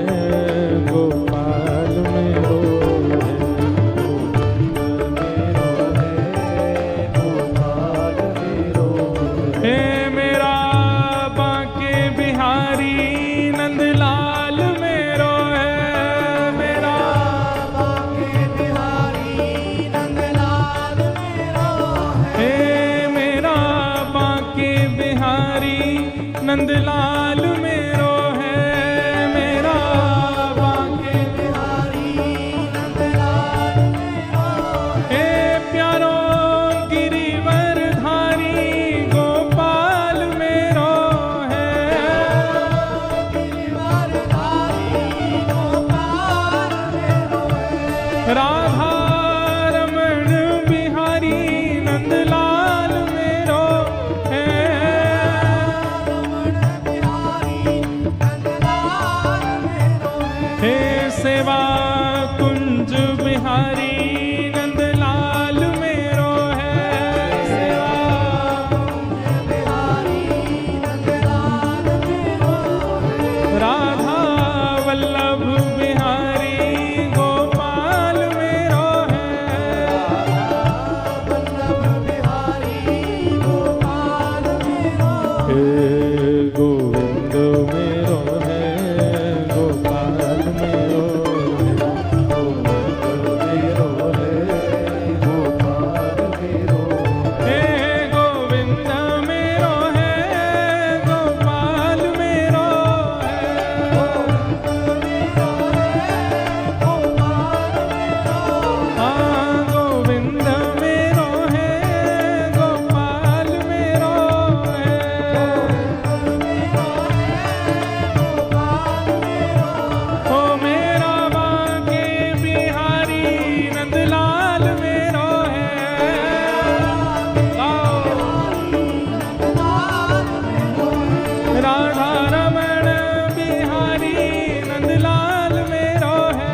गोपाल मेरो है। गोविंद मेरो है गोपाल मेरो है। हे मेरा बांके बिहारी नंदलाल मेरो है। मेरा बांके बिहारी नंदलाल मेरो है। हे मेरा बांके बिहारी नंदलाल मेरो है। मेरा बांके बिहारी नंदलाल मेरो है। हे प्यारो गिरिवर धारी गोपाल मेरो है। गिरिवरधारी गोपाल मेरो है। राधा रमण बिहारी नंदलाल मेरो है। रमण बिहारी नंदलाल मेरो है। हे सेवा कुंज बिहारी नंदलाल मेरो है। सेवा बिहारी नंदलाल मेरो है। राधा वल्लभ बिहारी गोपाल मेरो है। वल्लभ बिहारी गोपाल मेरो हे गोविंद मेरो है गोपाल मेरो है। गोविंद मेरो है गोपाल मेरो हे गोविंद मेरो है गोपाल मेरो है। हाँ गोविंद मेरो है गोपाल मेरो है। ओ मेरा बांके बिहारी नंदलाल मेरो है। राधा रमण बिहारी नंदलाल मेरो है।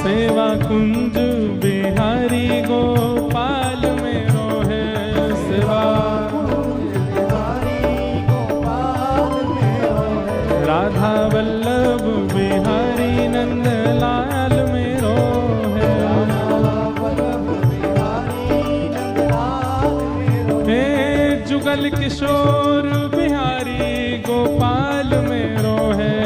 सेवा कुंज बिहारी गोपाल मेरो है। सेवा राधा वल्लभ बिहारी नंदलाल मेरो है। हे जुगल किशोर बिहारी गोपाल मेरो है।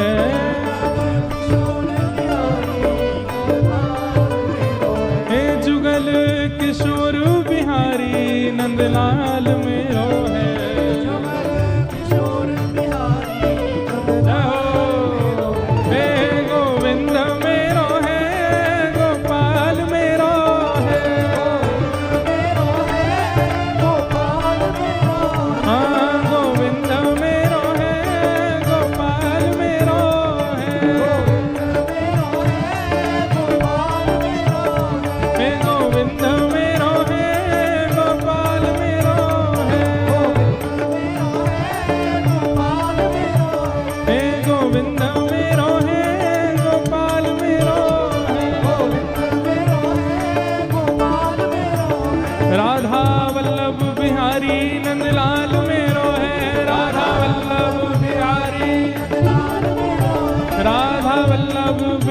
हे जुगल किशोर बिहारी नंदलाल मेरो है। जय हो। हे गोविंद मेरो है गोपाल मेरो है। हाँ गोविंद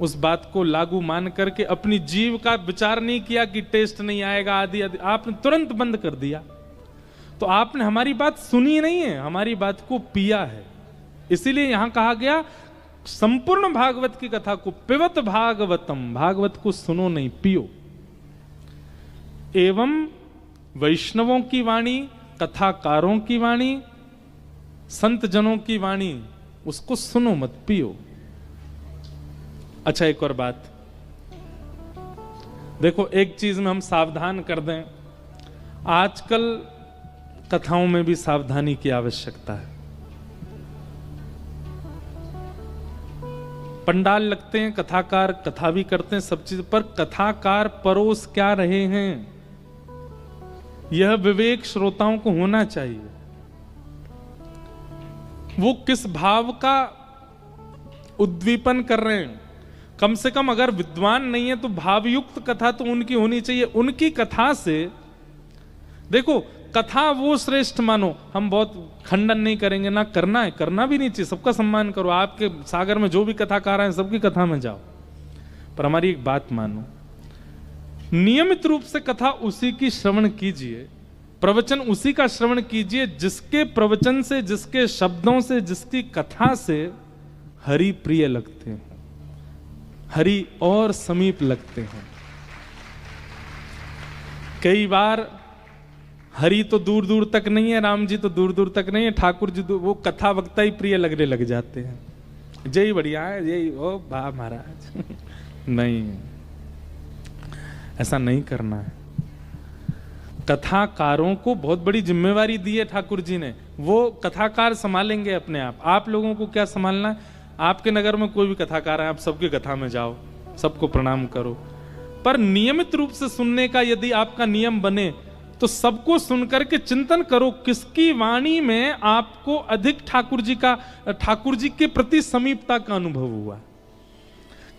उस बात को लागू मान करके अपनी जीव का विचार नहीं किया कि टेस्ट नहीं आएगा आदि आदि, आपने तुरंत बंद कर दिया। तो आपने हमारी बात सुनी नहीं है, हमारी बात को पिया है। इसीलिए यहां कहा गया संपूर्ण भागवत की कथा को पिबत भागवतम, भागवत को सुनो नहीं पियो। एवं वैष्णवों की वाणी, कथाकारों की वाणी, संत जनों की वाणी, उसको सुनो मत पियो। अच्छा एक और बात देखो, एक चीज में हम सावधान कर दें, आजकल कथाओं में भी सावधानी की आवश्यकता है। पंडाल लगते हैं, कथाकार कथा भी करते हैं, सब चीज, पर कथाकार परोस क्या रहे हैं, यह विवेक श्रोताओं को होना चाहिए। वो किस भाव का उद्दीपन कर रहे हैं, कम से कम अगर विद्वान नहीं है तो भावयुक्त कथा तो उनकी होनी चाहिए। उनकी कथा से देखो, कथा वो श्रेष्ठ मानो, हम बहुत खंडन नहीं करेंगे, ना करना है, करना भी नहीं चाहिए, सबका सम्मान करो। आपके सागर में जो भी कथाकार हैं सबकी कथा में जाओ, पर हमारी एक बात मानो, नियमित रूप से कथा उसी की श्रवण कीजिए, प्रवचन उसी का श्रवण कीजिए जिसके प्रवचन से, जिसके शब्दों से, जिसकी कथा से हरि प्रिय लगते हैं, हरि और समीप लगते हैं। कई बार हरि तो दूर दूर तक नहीं है, राम जी तो दूर दूर तक नहीं है, ठाकुर जी वो कथा वक्ता ही प्रिय लगने लग जाते हैं। जय बढ़िया है, जय ओ वाह महाराज नहीं, ऐसा नहीं करना है। कथाकारों को बहुत बड़ी जिम्मेवारी दी है ठाकुर जी ने, वो कथाकार संभालेंगे अपने आप। आप लोगों को क्या संभालना है? आपके नगर में कोई भी कथाकार है, आप सबकी कथा में जाओ, सबको प्रणाम करो, पर नियमित रूप से सुनने का यदि आपका नियम बने तो सबको सुनकर के चिंतन करो किसकी वाणी में आपको अधिक ठाकुर जी के प्रति समीपता का अनुभव हुआ,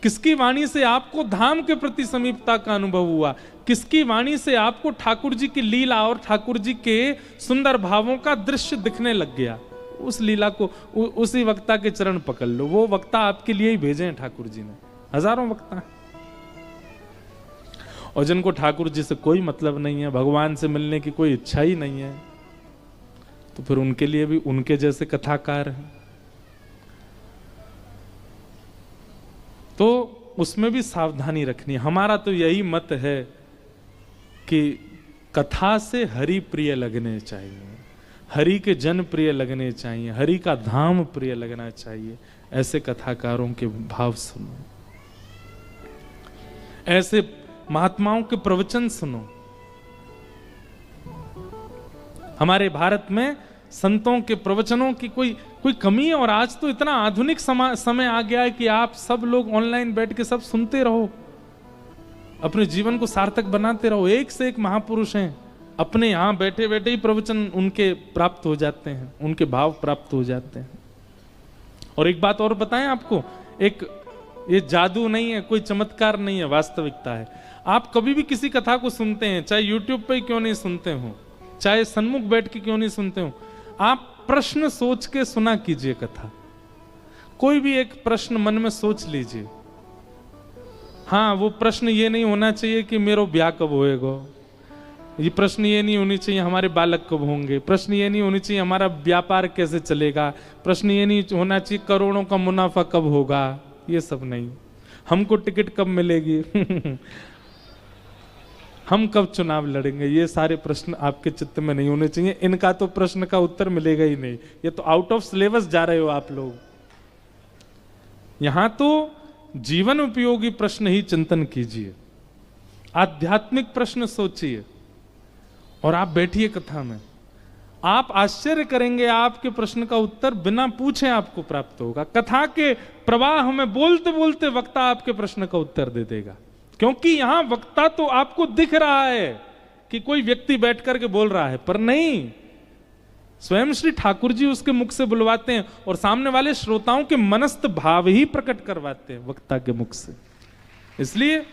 किसकी वाणी से आपको धाम के प्रति समीपता का अनुभव हुआ, किसकी वाणी से आपको ठाकुर जी की लीला और ठाकुर जी के सुंदर भावों का दृश्य दिखने लग गया। उस लीला को, उसी वक्ता के चरण पकड़ लो। वो वक्ता आपके लिए ही भेजे हैं ठाकुर जी ने, हजारों वक्ता हैं। और जिनको ठाकुर जी से कोई मतलब नहीं है, भगवान से मिलने की कोई इच्छा ही नहीं है, तो फिर उनके लिए भी उनके जैसे कथाकार हैं। तो उसमें भी सावधानी रखनी। हमारा तो यही मत है कि कथा से हरि प्रिय लगने चाहिए, हरि के जन प्रिय लगने चाहिए, हरि का धाम प्रिय लगना चाहिए। ऐसे कथाकारों के भाव सुनो, ऐसे महात्माओं के प्रवचन सुनो। हमारे भारत में संतों के प्रवचनों की कोई कमी है, और आज तो इतना आधुनिक समय आ गया है कि आप सब लोग ऑनलाइन बैठ के सब सुनते रहो, अपने जीवन को सार्थक बनाते रहो। एक से एक महापुरुष हैं, अपने यहां बैठे बैठे ही प्रवचन उनके प्राप्त हो जाते हैं, उनके भाव प्राप्त हो जाते हैं। और एक बात और बताएं आपको, ये जादू नहीं है, कोई चमत्कार नहीं है, वास्तविकता है। आप कभी भी किसी कथा को सुनते हैं, चाहे यूट्यूब पे क्यों नहीं सुनते हो, चाहे सन्मुख बैठ के क्यों नहीं सुनते हो, आप प्रश्न सोच के सुना कीजिए कथा। कोई भी एक प्रश्न मन में सोच लीजिए। हाँ, वो प्रश्न ये नहीं होना चाहिए कि मेरा ब्याह कब होएगा, ये प्रश्न ये नहीं होनी चाहिए हमारे बालक कब होंगे, प्रश्न ये नहीं होनी चाहिए हमारा व्यापार कैसे चलेगा, प्रश्न ये नहीं होना चाहिए करोड़ों का मुनाफा कब होगा, ये सब नहीं। हमको टिकट कब मिलेगी हम कब चुनाव लड़ेंगे, ये सारे प्रश्न आपके चित्त में नहीं होने चाहिए। इनका तो प्रश्न का उत्तर मिलेगा ही नहीं, ये तो आउट ऑफ सिलेबस जा रहे हो आप लोग। यहां तो जीवन उपयोगी प्रश्न ही चिंतन कीजिए, आध्यात्मिक प्रश्न सोचिए, और आप बैठिए कथा में। आप आश्चर्य करेंगे, आपके प्रश्न का उत्तर बिना पूछे आपको प्राप्त होगा। कथा के प्रवाह में बोलते बोलते वक्ता आपके प्रश्न का उत्तर दे देगा, क्योंकि यहां वक्ता तो आपको दिख रहा है कि कोई व्यक्ति बैठ करके बोल रहा है, पर नहीं, स्वयं श्री ठाकुर जी उसके मुख से बुलवाते हैं और सामने वाले श्रोताओं के मनस्थ भाव ही प्रकट करवाते हैं वक्ता के मुख से। इसलिए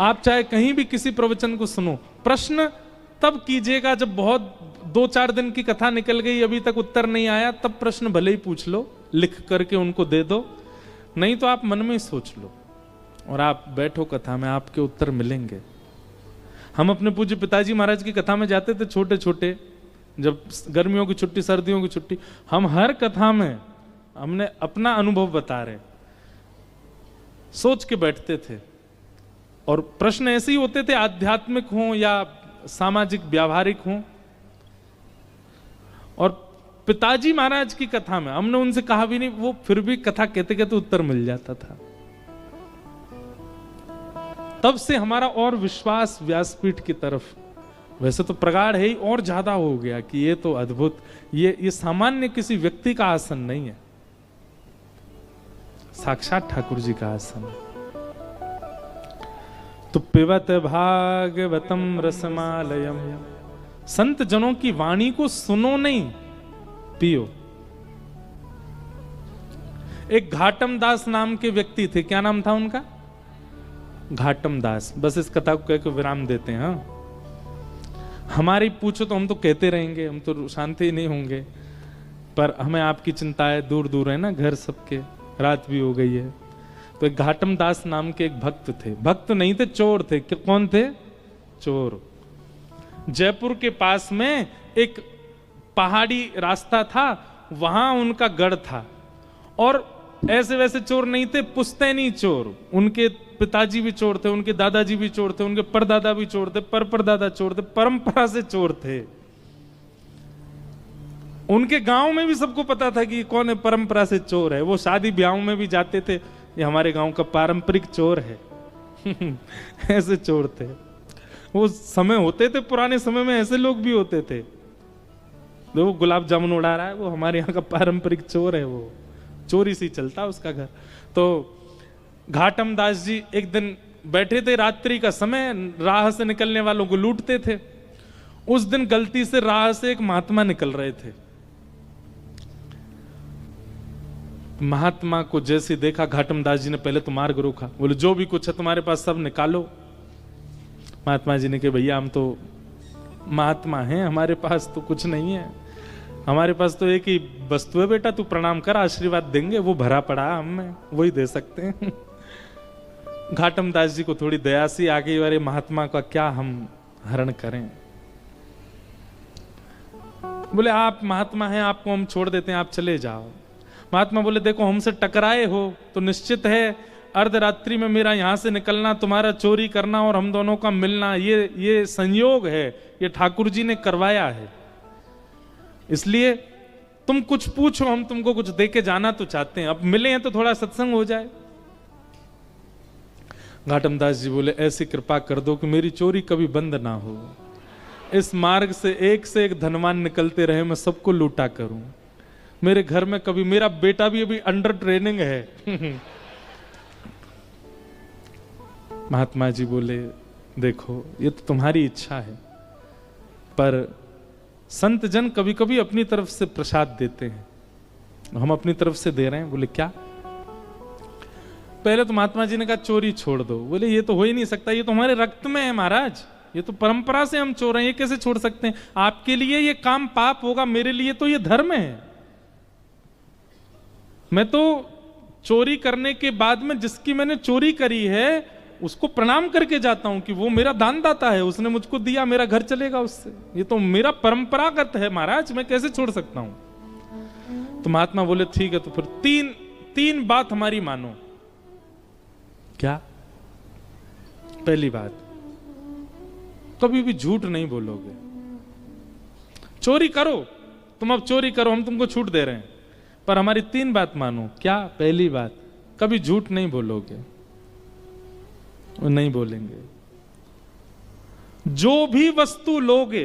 आप चाहे कहीं भी किसी प्रवचन को सुनो, प्रश्न तब कीजिएगा जब बहुत 2-4 दिन की कथा निकल गई, अभी तक उत्तर नहीं आया, तब प्रश्न भले ही पूछ लो, लिख करके उनको दे दो। नहीं तो आप मन में ही सोच लो और आप बैठो कथा में, आपके उत्तर मिलेंगे। हम अपने पूज्य पिताजी महाराज की कथा में जाते थे छोटे छोटे, जब गर्मियों की छुट्टी, सर्दियों की छुट्टी, हम हर कथा में हमने अपना अनुभव बता रहे, सोच के बैठते थे। और प्रश्न ऐसे ही होते थे, आध्यात्मिक हों या सामाजिक व्यावहारिक हों। और पिताजी महाराज की कथा में हमने उनसे कहा भी नहीं, वो फिर भी कथा कहते कहते उत्तर मिल जाता था। तब से हमारा और विश्वास व्यासपीठ की तरफ, वैसे तो प्रगाढ़ है ही, और ज्यादा हो गया कि ये तो अद्भुत, ये सामान्य किसी व्यक्ति का आसन नहीं है, साक्षात ठाकुर जी का आसन है। तो पिबत भागवतम रसमालयम, संत जनों की वाणी को सुनो नहीं, पियो। एक घाटम दास नाम के व्यक्ति थे, क्या नाम था उनका? घाटम दास। बस इस कथा को कहकर विराम देते हैं। हाँ, हमारी पूछो तो हम तो कहते रहेंगे, हम तो शांति नहीं होंगे, पर हमें आपकी चिंताएं दूर दूर है ना, घर सबके, रात भी हो गई है। तो एक घाटम दास नाम के एक भक्त थे, भक्त नहीं थे, चोर थे। कौन थे? चोर। जयपुर के पास में एक पहाड़ी रास्ता था, वहां उनका गढ़ था। और ऐसे वैसे चोर नहीं थे, पुश्तैनी चोर। उनके पिताजी भी चोर थे, उनके दादाजी भी चोर थे, उनके परदादा भी चोर थे, परदादा चोर थे, परंपरा से चोर थे। उनके गांव में भी सबको पता था कि कौन है परंपरा से चोर है। वो शादी ब्याह में भी जाते थे, ये हमारे गांव का पारंपरिक चोर है। ऐसे चोर थे। वो समय होते थे, पुराने समय में ऐसे लोग भी होते थे। वो गुलाब जामुन उड़ा रहा है, वो हमारे यहाँ का पारंपरिक चोर है, वो चोरी से चलता उसका घर। तो घाटम दास जी एक दिन बैठे थे, रात्रि का समय, राह से निकलने वालों को लूटते थे। उस दिन गलती से राह से एक महात्मा निकल रहे थे। महात्मा को जैसे देखा, घाटम दास जी ने पहले तो मार्ग रोका, बोले जो भी कुछ है तुम्हारे पास सब निकालो। महात्मा जी ने कहा भैया हम तो महात्मा हैं, हमारे पास तो कुछ नहीं है, हमारे पास तो एक ही वस्तु है बेटा, तू प्रणाम कर, आशीर्वाद देंगे, वो भरा पड़ा है हमें, वही दे सकते हैं। घाटम दास जी को थोड़ी दया सी आ गई, अरे महात्मा का क्या हम हरण करें। बोले आप महात्मा हैं, आपको हम छोड़ देते हैं, आप चले जाओ। महात्मा बोले देखो हमसे टकराए हो तो निश्चित है अर्धरात्रि में मेरा यहां से निकलना, तुम्हारा चोरी करना और हम दोनों का मिलना, ये संयोग है, ये ठाकुर जी ने करवाया है। इसलिए तुम कुछ पूछो, हम तुमको कुछ देके जाना तो चाहते हैं, अब मिले हैं तो थोड़ा सत्संग हो जाए। घाटम दास जी बोले ऐसी कृपा कर दो कि मेरी चोरी कभी बंद ना हो, इस मार्ग से एक धनवान निकलते रहे, मैं सबको लूटा करूं। मेरे घर में कभी, मेरा बेटा भी अभी अंडर ट्रेनिंग है। महात्मा जी बोले देखो ये तो तुम्हारी इच्छा है, पर संत जन कभी कभी अपनी तरफ से प्रसाद देते हैं, हम अपनी तरफ से दे रहे हैं। बोले क्या? पहले तो महात्मा जी ने कहा चोरी छोड़ दो। बोले ये तो हो ही नहीं सकता, ये तो हमारे रक्त में है महाराज, ये तो परंपरा से हम चोर हैं, ये कैसे छोड़ सकते हैं? आपके लिए ये काम पाप होगा, मेरे लिए तो ये धर्म है। मैं तो चोरी करने के बाद में जिसकी मैंने चोरी करी है उसको प्रणाम करके जाता हूं कि वो मेरा दानदाता है, उसने मुझको दिया, मेरा घर चलेगा उससे, ये तो मेरा परंपरागत है महाराज, मैं कैसे छोड़ सकता हूं? तो महात्मा बोले ठीक है, तो फिर तीन बात हमारी मानो। क्या? पहली बात, कभी भी झूठ नहीं बोलोगे। चोरी करो, तुम अब चोरी करो, हम तुमको छूट दे रहे हैं, पर हमारी 3 बात मानो। क्या? पहली बात, कभी झूठ नहीं बोलोगे। वो नहीं बोलेंगे। जो भी वस्तु लोगे,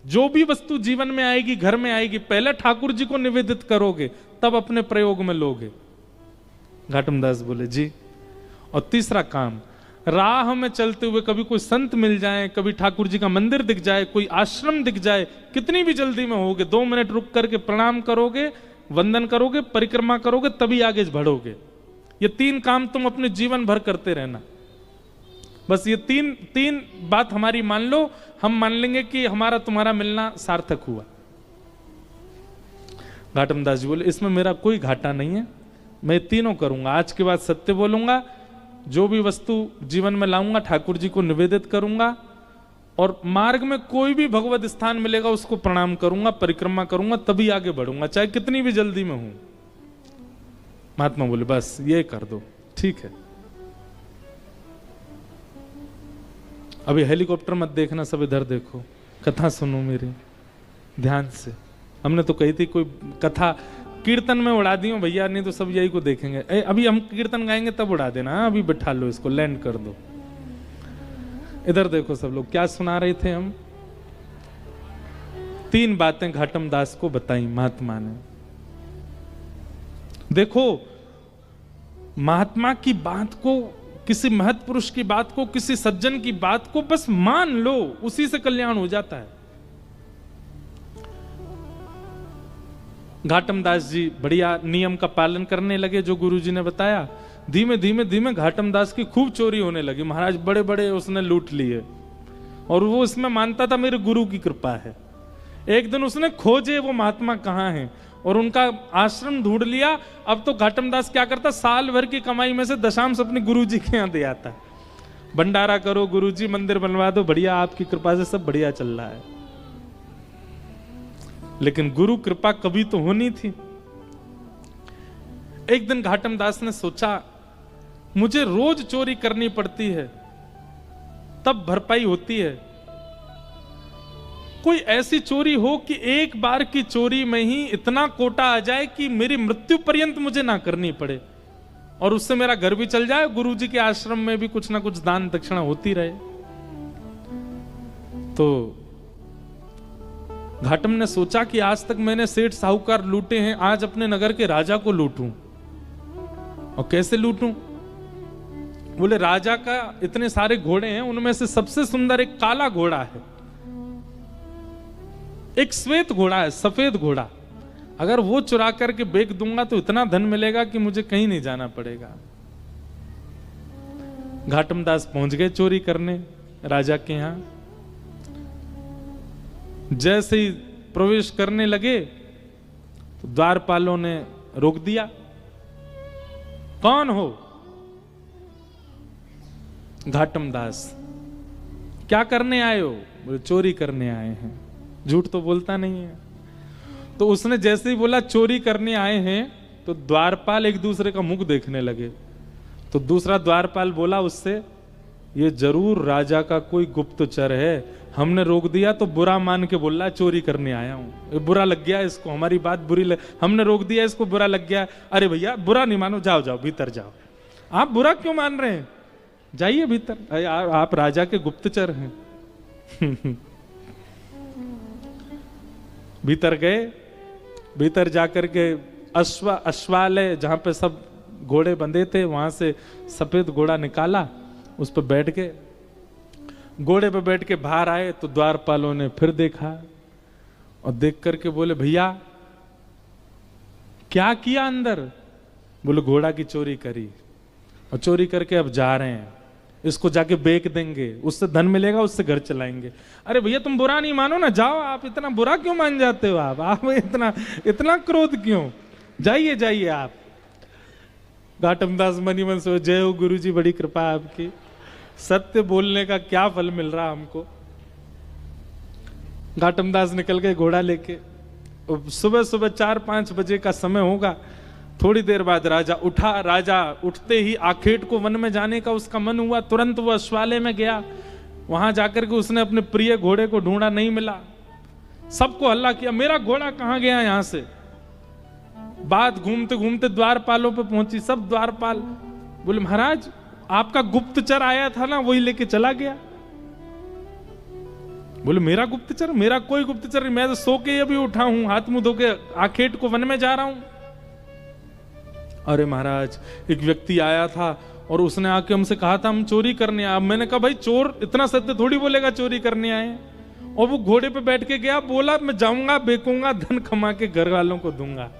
जो भी वस्तु जीवन में आएगी, घर में आएगी, पहले ठाकुर जी को निवेदित करोगे, तब अपने प्रयोग में लोगे। घाटम दास बोले जी। और तीसरा काम, राह में चलते हुए कभी कोई संत मिल जाए, कभी ठाकुर जी का मंदिर दिख जाए, कोई आश्रम दिख जाए, कितनी भी जल्दी में होगे, 2 मिनट रुक करके प्रणाम करोगे, वंदन करोगे, परिक्रमा करोगे, तभी आगे बढ़ोगे। ये 3 काम तुम अपने जीवन भर करते रहना। बस ये तीन बात हमारी मान लो, हम मान लेंगे कि हमारा तुम्हारा मिलना सार्थक हुआ। घाटम दास जी बोले इसमें मेरा कोई घाटा नहीं है, मैं तीनों करूंगा। आज के बाद सत्य बोलूंगा, जो भी वस्तु जीवन में लाऊंगा ठाकुर जी को निवेदित करूंगा, और मार्ग में कोई भी भगवत स्थान मिलेगा उसको प्रणाम करूंगा, परिक्रमा करूंगा, तभी आगे बढ़ूंगा, चाहे कितनी भी जल्दी में हूं। महात्मा बोले बस ये कर दो, ठीक है। अभी हेलीकॉप्टर मत देखना, सब इधर देखो, कथा सुनो मेरी ध्यान से। हमने तो कही थी कोई कथा कीर्तन में उड़ा दी हो भैया, नहीं तो सब यही को देखेंगे। अभी हम कीर्तन गाएंगे तब उड़ा देना, अभी बैठा लो इसको, लैंड कर दो। इधर देखो सब लोग, क्या सुना रहे थे हम? 3 बातें घाटम दास को बताई महात्मा ने। देखो, महात्मा की बात को, किसी महत् पुरुष की बात को, किसी सज्जन की बात को बस मान लो, उसी से कल्याण हो जाता है। घाटम दास जी बढ़िया नियम का पालन करने लगे जो गुरुजी ने बताया। धीमे धीमे धीमे घाटम दास की खूब चोरी होने लगी। महाराज बड़े बड़े उसने लूट लिए, और वो इसमें मानता था मेरे गुरु की कृपा है। एक दिन उसने खोजे वो महात्मा कहाँ हैं, और उनका आश्रम ढूंढ लिया। अब तो घाटम दास क्या करता, साल भर की कमाई में से दशांश अपने गुरुजी के यहाँ दे आता। भंडारा करो गुरुजी, मंदिर बनवा दो, बढ़िया आपकी कृपा से सब बढ़िया चल रहा है। लेकिन गुरु कृपा कभी तो होनी थी। एक दिन घाटम दास ने सोचा, मुझे रोज चोरी करनी पड़ती है तब भरपाई होती है, कोई ऐसी चोरी हो कि एक बार की चोरी में ही इतना कोटा आ जाए कि मेरी मृत्यु पर्यंत मुझे ना करनी पड़े, और उससे मेरा घर भी चल जाए, गुरुजी के आश्रम में भी कुछ ना कुछ दान दक्षिणा होती रहे। तो घाटम ने सोचा कि आज तक मैंने सेठ साहूकार लूटे हैं, आज अपने नगर के राजा को लूटूं। और कैसे लूटूं? बोले राजा का इतने सारे घोड़े हैं, उनमें से सबसे सुंदर एक काला घोड़ा है, एक श्वेत घोड़ा है, सफेद घोड़ा। अगर वो चुरा करके बेच दूंगा तो इतना धन मिलेगा कि मुझे कहीं नहीं जाना पड़ेगा। घाटम दास पहुंच गए चोरी करने राजा के यहां। जैसे ही प्रवेश करने लगे तो द्वारपालों ने रोक दिया। कौन हो? घाटम दास। क्या करने आए हो? बोले चोरी करने आए हैं। झूठ तो बोलता नहीं है। तो उसने जैसे ही बोला चोरी करने आए हैं, तो द्वारपाल एक दूसरे का मुख देखने लगे। तो दूसरा द्वारपाल बोला उससे, ये जरूर राजा का कोई गुप्तचर है, हमने रोक दिया तो बुरा मान के बोल रहा चोरी करने आया हूं, बुरा लग गया इसको, हमारी बात हमने रोक दिया, इसको बुरा लग गया। अरे भैया बुरा नहीं मानो, जाओ जाओ भीतर जाओ। आप बुरा क्यों मान रहे हैं? जाइए भीतर, आप राजा के गुप्तचर हैं। भीतर गए, भीतर जाकर के अश्वालय जहां पे सब घोड़े बंधे थे, वहां से सफेद घोड़ा निकाला, उस पर बैठ के, घोड़े पे बैठ के बाहर आए तो द्वारपालों ने फिर देखा, और देख करके बोले भैया क्या किया अंदर? बोले घोड़ा की चोरी करी, और चोरी करके अब जा रहे हैं, इसको जाके बेच देंगे, उससे धन मिलेगा, उससे घर चलाएंगे। अरे भैया तुम बुरा नहीं मानो ना, जाओ। आप इतना बुरा क्यों मान जाते हो? आप इतना क्रोध क्यों? जाइए जाइए आप। घाटम दास मनी मन सो, जय हो गुरु जी, बड़ी कृपा आपकी, सत्य बोलने का क्या फल मिल रहा हमको। घाटम दास निकल गए घोड़ा लेके। सुबह सुबह 4-5 बजे का समय होगा। थोड़ी देर बाद राजा उठा। राजा उठते ही आखेट को वन में जाने का उसका मन हुआ। तुरंत वो अश्वालय में गया। वहां जाकर के उसने अपने प्रिय घोड़े को ढूंढा, नहीं मिला। सबको हल्ला किया, मेरा घोड़ा कहां गया यहां से। बात घूमते घूमते द्वारपालों पे पहुंची। सब द्वारपाल बोले महाराज आपका गुप्तचर आया था ना, वही लेके चला गया। बोले मेरा गुप्तचर? मेरा कोई गुप्तचर नहीं, मैं तो सो के अभी उठा हूं, हाथ मुंह धो के आखेट को वन में जा रहा हूं। अरे महाराज एक व्यक्ति आया था और उसने आके हमसे कहा था हम चोरी करने आए। मैंने कहा भाई चोर इतना सत्य थोड़ी बोलेगा चोरी करने आए। और वो घोड़े पे बैठ के गया, बोला मैं जाऊंगा, बेचूंगा, धन कमा के घर वालों को दूंगा।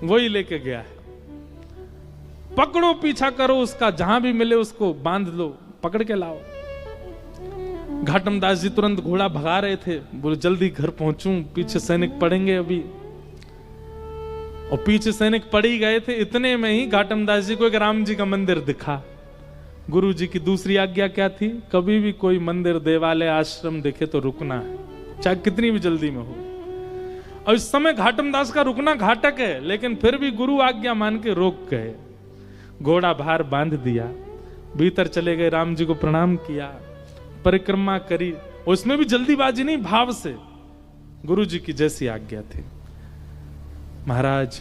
वही लेके गया है। पकड़ो, पीछा करो उसका, जहां भी मिले उसको बांध लो, पकड़ के लाओ। घाटम दास जी तुरंत घोड़ा भगा रहे थे। बोले जल्दी घर पहुंचूं, पीछे सैनिक पड़ेंगे अभी। और पीछे सैनिक पड़ ही गए थे। इतने में ही घाटम दास जी को एक राम जी का मंदिर दिखा। गुरु जी की दूसरी आज्ञा क्या थी? कभी भी कोई मंदिर, देवालय, आश्रम दिखे तो रुकना है, चाहे कितनी भी जल्दी में हो। और इस समय घाटम दास का रुकना घातक है, लेकिन फिर भी गुरु आज्ञा मान के रोक गए। घोड़ा बाहर बांध दिया, भीतर चले गए, राम जी को प्रणाम किया, परिक्रमा करी। उसमें भी जल्दीबाजी नहीं, भाव से, गुरु जी की जैसी आज्ञा थी। महाराज,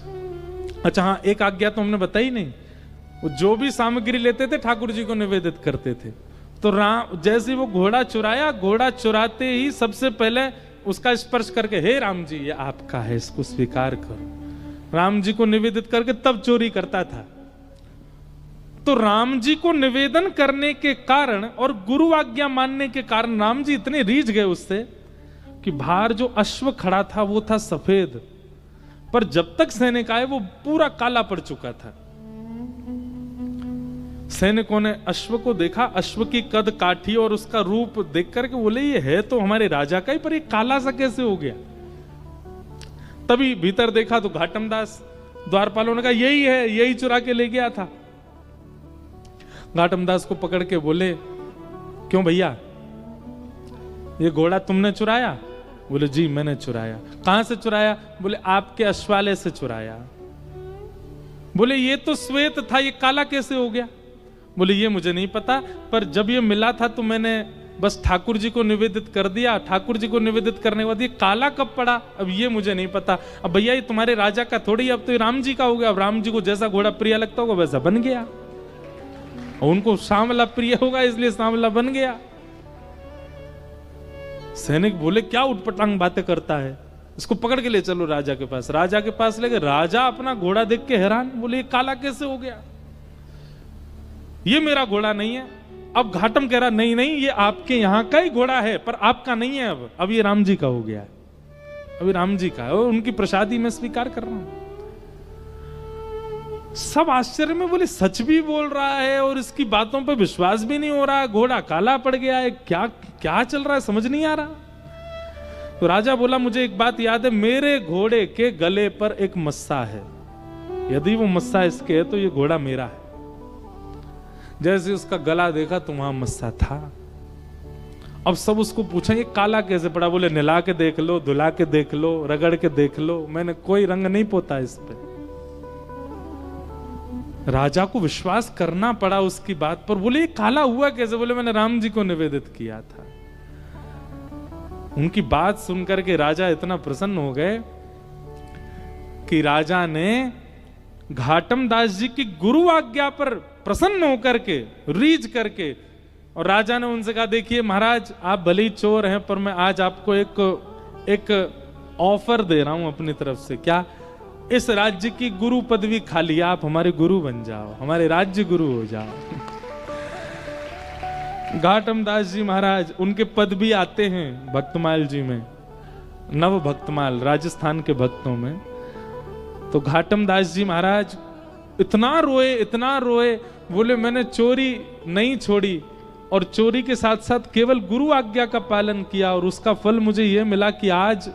अच्छा हाँ, एक आज्ञा तो हमने बताई नहीं, वो जो भी सामग्री लेते थे ठाकुर जी को निवेदित करते थे। तो राम जैसे वो घोड़ा चुराया, घोड़ा चुराते ही सबसे पहले उसका स्पर्श करके, हे राम जी ये आपका है, इसको स्वीकार करो, राम जी को निवेदित करके तब चोरी करता था। तो राम जी को निवेदन करने के कारण और गुरु आज्ञा मानने के कारण राम जी इतने रीझ गए उससे कि बाहर जो अश्व खड़ा था वो था सफेद, पर जब तक सैनिक आए वो पूरा काला पड़ चुका था। सैनिकों ने अश्व को देखा, अश्व की कद काठी और उसका रूप देख करके बोले ये है तो हमारे राजा का ही, पर ये काला सा कैसे हो गया? तभी भीतर देखा तो घाटम दास, द्वारपालों ने कहा यही है, यही चुरा के ले गया था। घाटम दास को पकड़ के बोले, क्यों भैया ये घोड़ा तुमने चुराया? बोले जी मैंने चुराया। कहां से चुराया? बोले आपके अश्वालय से चुराया। बोले ये तो श्वेत था, ये काला कैसे हो गया? बोले ये मुझे नहीं पता, पर जब ये मिला था तो मैंने बस ठाकुर जी को निवेदित कर दिया। ठाकुर जी को निवेदित करने के बाद ये काला कब पड़ा, अब ये मुझे नहीं पता। अब भैया ये तुम्हारे राजा का थोड़ी, अब तो ये राम जी का हो गया। अब राम जी को जैसा घोड़ा प्रिय लगता होगा वैसा बन गया, और उनको सांवला प्रिय होगा इसलिए सांवला बन गया। सैनिक बोले क्या उटपटांग बातें करता है, इसको पकड़ के ले चलो राजा के पास। राजा के पास ले गए, राजा अपना घोड़ा देख के हैरान, बोले ये काला कैसे हो गया, ये मेरा घोड़ा नहीं है। अब घाटम कह रहा नहीं नहीं ये आपके यहां का ही घोड़ा है, पर आपका नहीं है, अब ये राम जी का हो गया है, अभी राम जी का है, और उनकी प्रसादी में स्वीकार कर रहा हूं। सब आश्चर्य में बोले सच भी बोल रहा है और इसकी बातों पे विश्वास भी नहीं हो रहा, घोड़ा काला पड़ गया है, क्या क्या चल रहा है समझ नहीं आ रहा। तो राजा बोला मुझे एक बात याद है, मेरे घोड़े के गले पर एक मस्सा है, यदि वो मस्सा इसके है तो ये घोड़ा मेरा है। जैसे उसका गला देखा तो वहां मस्सा था। अब सब उसको पूछा ये काला कैसे पड़ा? बोले नहला के देख लो, धुला के देख लो, रगड़ के देख लो, मैंने कोई रंग नहीं पोता इस पे। राजा को विश्वास करना पड़ा उसकी बात पर। बोले ये काला हुआ कैसे? बोले मैंने राम जी को निवेदित किया था। उनकी बात सुनकर के राजा इतना प्रसन्न हो गए कि राजा ने घाटम दास जी की गुरु आज्ञा पर प्रसन्न होकर के, रीझ करके, और राजा ने उनसे कहा देखिए महाराज आप भले ही चोर हैं, पर मैं आज आपको एक ऑफर दे रहा हूं अपनी तरफ से। क्या? इस राज्य की गुरु पदवी खाली, आप हमारे गुरु बन जाओ, हमारे राज्य गुरु हो जाओ। घाटम दास जी महाराज, उनके पद भी आते हैं भक्तमाल जी में, नव भक्तमाल राजस्थान के भक्तों में। तो घाटम दास जी महाराज इतना रोए, बोले मैंने चोरी नहीं छोड़ी, और चोरी के साथ साथ केवल गुरु आज्ञा का पालन किया, और उसका फल मुझे यह मिला कि आज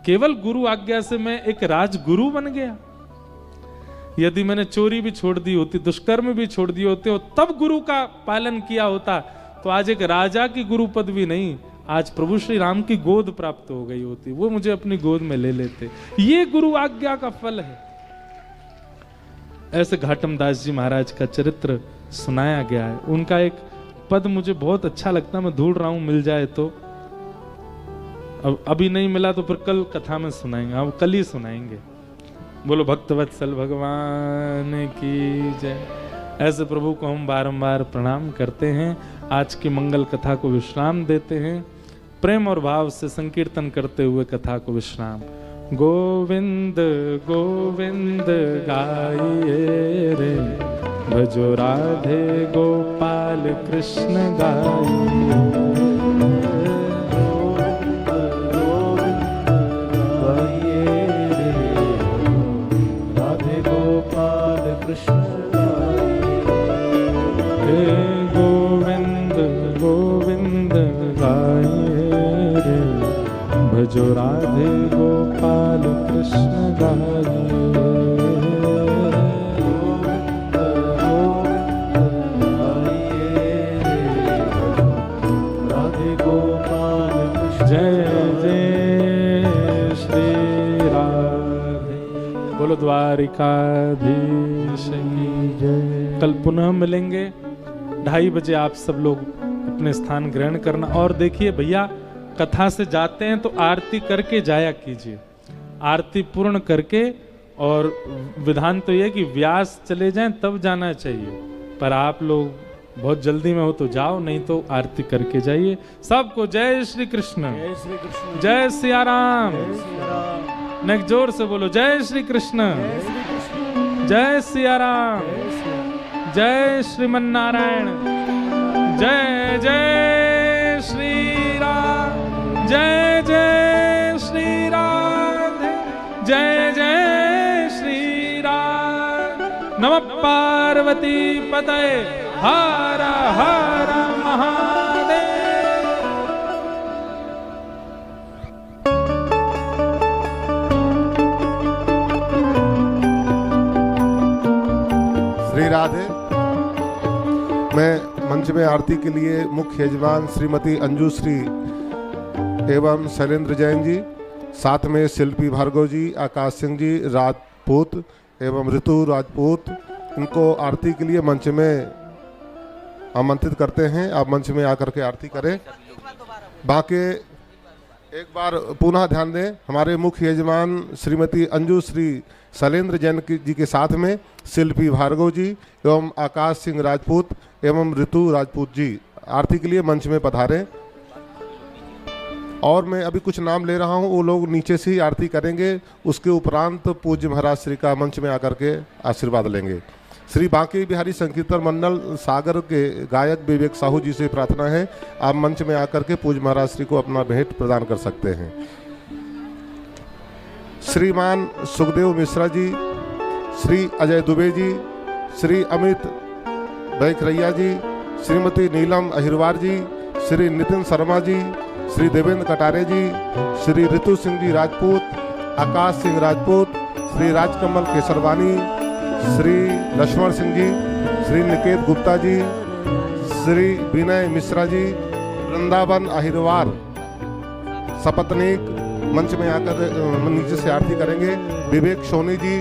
केवल गुरु आज्ञा से मैं एक राजगुरु बन गया। यदि मैंने चोरी भी छोड़ दी होती, दुष्कर्म भी छोड़ दिए होते, और तब गुरु का पालन किया होता, तो आज एक राजा की गुरु पदवी नहीं, आज प्रभु श्री राम की गोद प्राप्त हो गई होती, वो मुझे अपनी गोद में ले लेते। ये गुरु आज्ञा का फल है। ऐसे घाटम दास जी महाराज का चरित्र सुनाया गया है। उनका एक पद मुझे बहुत अच्छा लगता है, मैं ढूंढ रहा हूं मिल जाए तो। अब अभी नहीं मिला तो फिर कल कथा में सुनाएंगे, अब कल ही सुनाएंगे। बोलो भक्तवत्सल भगवान की जय। ऐसे प्रभु को हम बारंबार प्रणाम करते हैं। आज की मंगल कथा को विश्राम देते हैं, प्रेम और भाव से संकीर्तन करते हुए कथा को विश्राम। गोविंद गोविंद गाइए रे, भजो राधे गोपाल कृष्ण गाइए। जो राधे गोपाल कृष्ण गाइए। द्वारिकाधीश की जय। कल पुनः मिलेंगे 2:30 बजे। आप सब लोग अपने स्थान ग्रहण करना। और देखिए भैया, कथा से जाते हैं तो आरती करके जाया कीजिए, आरती पूर्ण करके। और विधान तो यह कि व्यास चले जाएं तब जाना चाहिए, पर आप लोग बहुत जल्दी में हो तो जाओ, नहीं तो आरती करके जाइए। सबको जय श्री कृष्ण, जय श्री कृष्ण, जय सिया राम। जय सिया राम, नेक जोर से बोलो, जय श्री कृष्ण, जय श्री कृष्ण, जय सिया राम, जय सिया राम, जय श्रीमन नारायण, जय जय श्री राम, जय जय श्री राधे, जय जय श्री राम। नमः पार्वती पतये, हर हर महादेव। श्री राधे। मैं मंच में आरती के लिए मुख्य यजमान श्रीमती अंजू श्री एवं शैलेंद्र जैन जी, साथ में शिल्पी भार्गव जी, आकाश सिंह जी राजपूत एवं ऋतु राजपूत, इनको आरती के लिए मंच में आमंत्रित करते हैं। आप मंच में आकर के आरती करें। बाकी एक बार पुनः ध्यान दें, हमारे मुख्य यजमान श्रीमती अंजू श्री शैलेंद्र जैन जी के साथ में शिल्पी भार्गव जी एवं आकाश सिंह राजपूत एवं ऋतु राजपूत जी आरती के लिए मंच में पधारें। और मैं अभी कुछ नाम ले रहा हूं, वो लोग नीचे से ही आरती करेंगे। उसके उपरांत पूज्य महाराज श्री का मंच में आकर के आशीर्वाद लेंगे। श्री बांके बिहारी संकीर्तन मंडल सागर के गायक विवेक साहू जी से प्रार्थना है, आप मंच में आकर के पूज्य महाराज श्री को अपना भेंट प्रदान कर सकते हैं। श्रीमान सुखदेव मिश्रा जी, श्री अजय दुबे जी, श्री अमित बैखरैया जी, श्रीमती नीलम अहिरवार जी, श्री नितिन शर्मा जी, श्री देवेंद्र कटारे जी, श्री ऋतु सिंह जी राजपूत, आकाश सिंह राजपूत, श्री राजकमल केसरवानी, श्री लक्ष्मण सिंह जी, श्री निकेत गुप्ता जी, श्री विनय मिश्रा जी, वृंदावन अहिरवार सपत्नीक मंच में आकर नीचे से आरती करेंगे। विवेक सोनी जी,